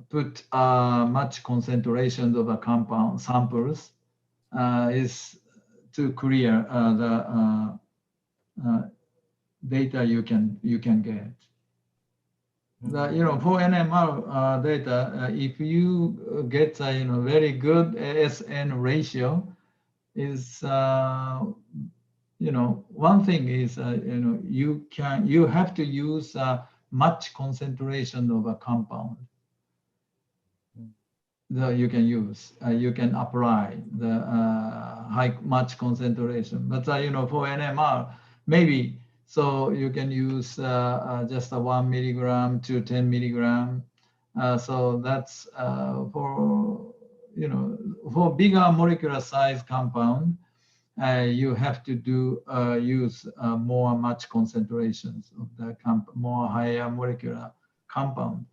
put much concentration of a compound samples is to clear the data you can get. For NMR data, if you get very good SN ratio, is one thing is you have to use much concentration of a compound that you can use. You can apply the much concentration, but for NMR maybe. So you can use just a 1 milligram to 10 milligram. So that's for bigger molecular size compound. you have to use more much concentrations of the more higher molecular compound.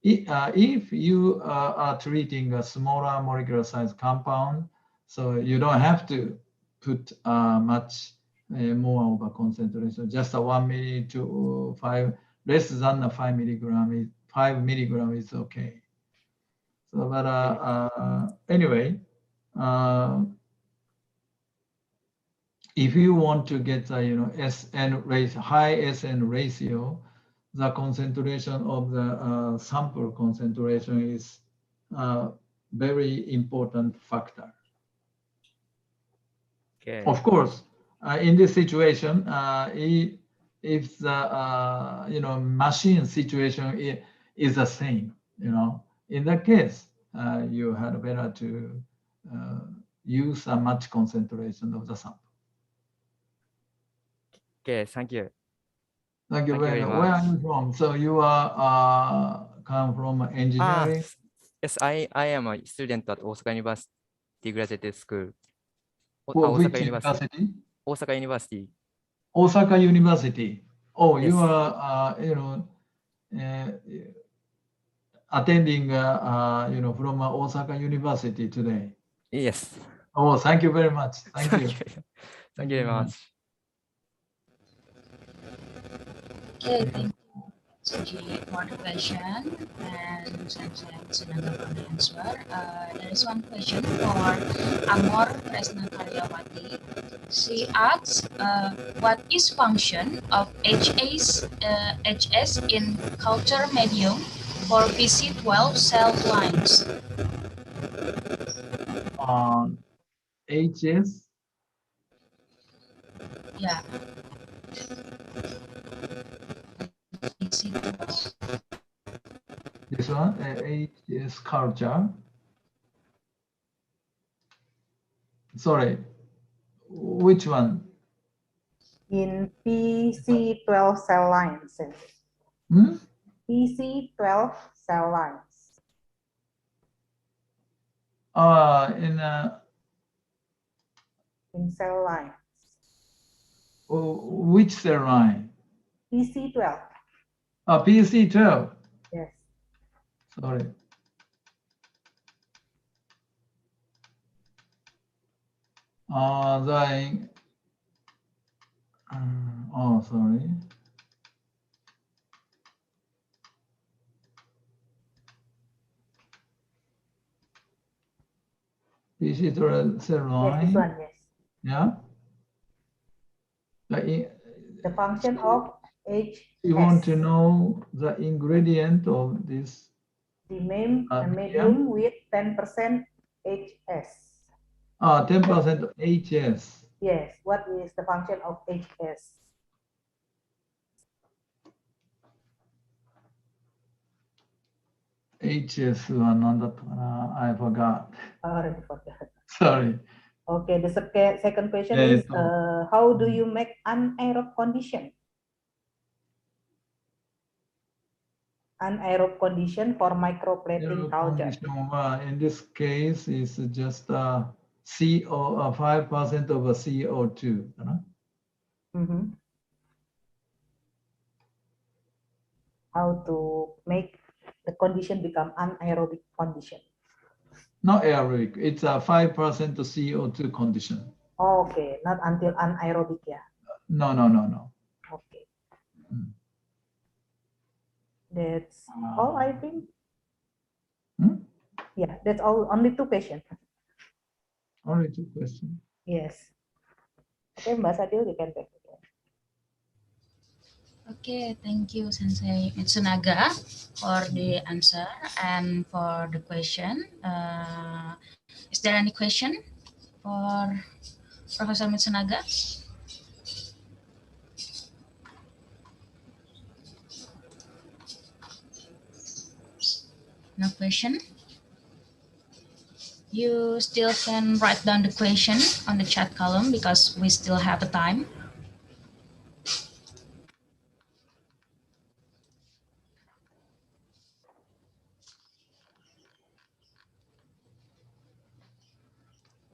If you are treating a smaller molecular size compound, so you don't have to put much more of a concentration. Just a 1 milli to 5, less than a 5 milligram. 5 milligram is okay. So, but anyway, if you want to get the SN ratio, high SN ratio, the concentration of the sample concentration is a very important factor. Okay. Of course, in this situation, if the machine situation is the same, in that case, you had better to use a much concentration of the sample. Okay, thank you. Thank you Thank you very very much. Where are much. you from? So you are come from engineering? Yes, I am a student at Osaka University Graduate School. Which university? Osaka University. Osaka University. Oh, Yes. you are attending from Osaka University today. Yes. Oh, thank you very much. Thank you. Thank you very much. Okay, thank you, Suji, for the question, and Sunaga for the answer. There is one question for Amor Kresna Karyawati. She asks, what is function of HS in culture medium for PC12 cell lines? HS? Yeah. PC12. This one, HS culture. Sorry, which one? In PC12 cell lines. Hmm? PC12 cell lines. In cell lines. Which cell line? PC12. PC12. Yes. Sorry. Sorry. PC12 cell line. Yes, this one, yes. Yeah. The function of HS. You want to know the ingredient of this? The medium with 10% HS. 10% HS. Yes. What is the function of HS? HS は何だったかな? I forgot. Already forgot. Sorry. Okay. The second question is, how do you make anaerobe condition? Anaerobe condition for microplating culture. In this case, is just CO, 5% of a CO2. How to make the condition become anaerobic condition? Not aerobic. It's a 5% CO2 condition. Okay, not until anaerobic, yeah. No. Okay. That's all, I think. Yeah, that's all. Only 2 questions. Only 2 questions. Yes. Okay, Mbak Sadil, you can take it. Okay, thank you, Sensei Mitsunaga, for the answer and for the question. Is there any question for Professor Mitsunaga? No question? You still can write down the question on the chat column because we still have a time.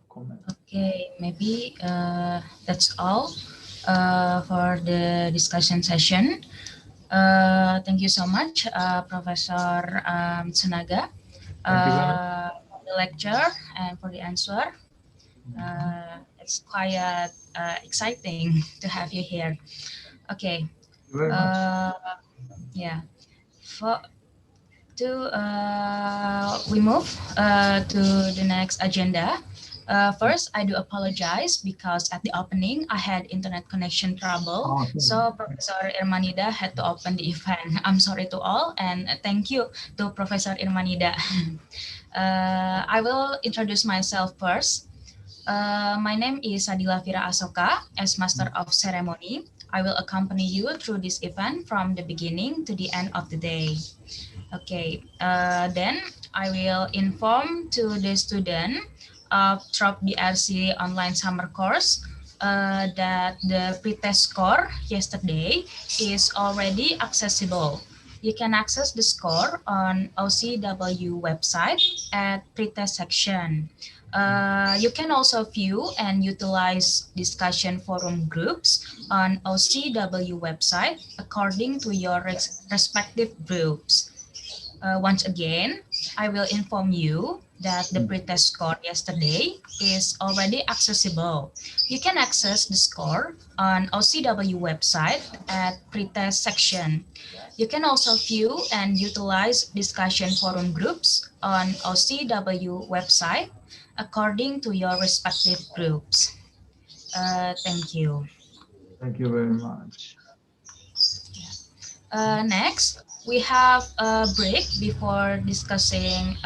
Comment. Okay, maybe that's all for the discussion session. Thank you so much, Professor Tsunaga, Thank you very much. for the lecture and for the answer. It's quite exciting to have you here. Okay. Thank you very much. Yeah. For we move to the next agenda. First, I do apologize because at the opening I had internet connection trouble. Awesome. So Professor Irmanida had to open the event. I'm sorry to all, and thank you to Professor Irmanida. I will introduce myself first. My name is Sadila Fira Asoka. As Master of Ceremony, I will accompany you through this event from the beginning to the end of the day. Okay, then I will inform to the student of TropBRC online summer course that the pretest score yesterday is already accessible. You can access the score on OCW website at pretest section. You can also view and utilize discussion forum groups on OCW website according to your respective groups. Once again, I will inform you that the pretest score yesterday is already accessible. You can access the score on OCW website at pretest section. You can also view and utilize discussion forum groups on OCW website according to your respective groups. Thank you. Thank you very much. Next, we have a break before discussing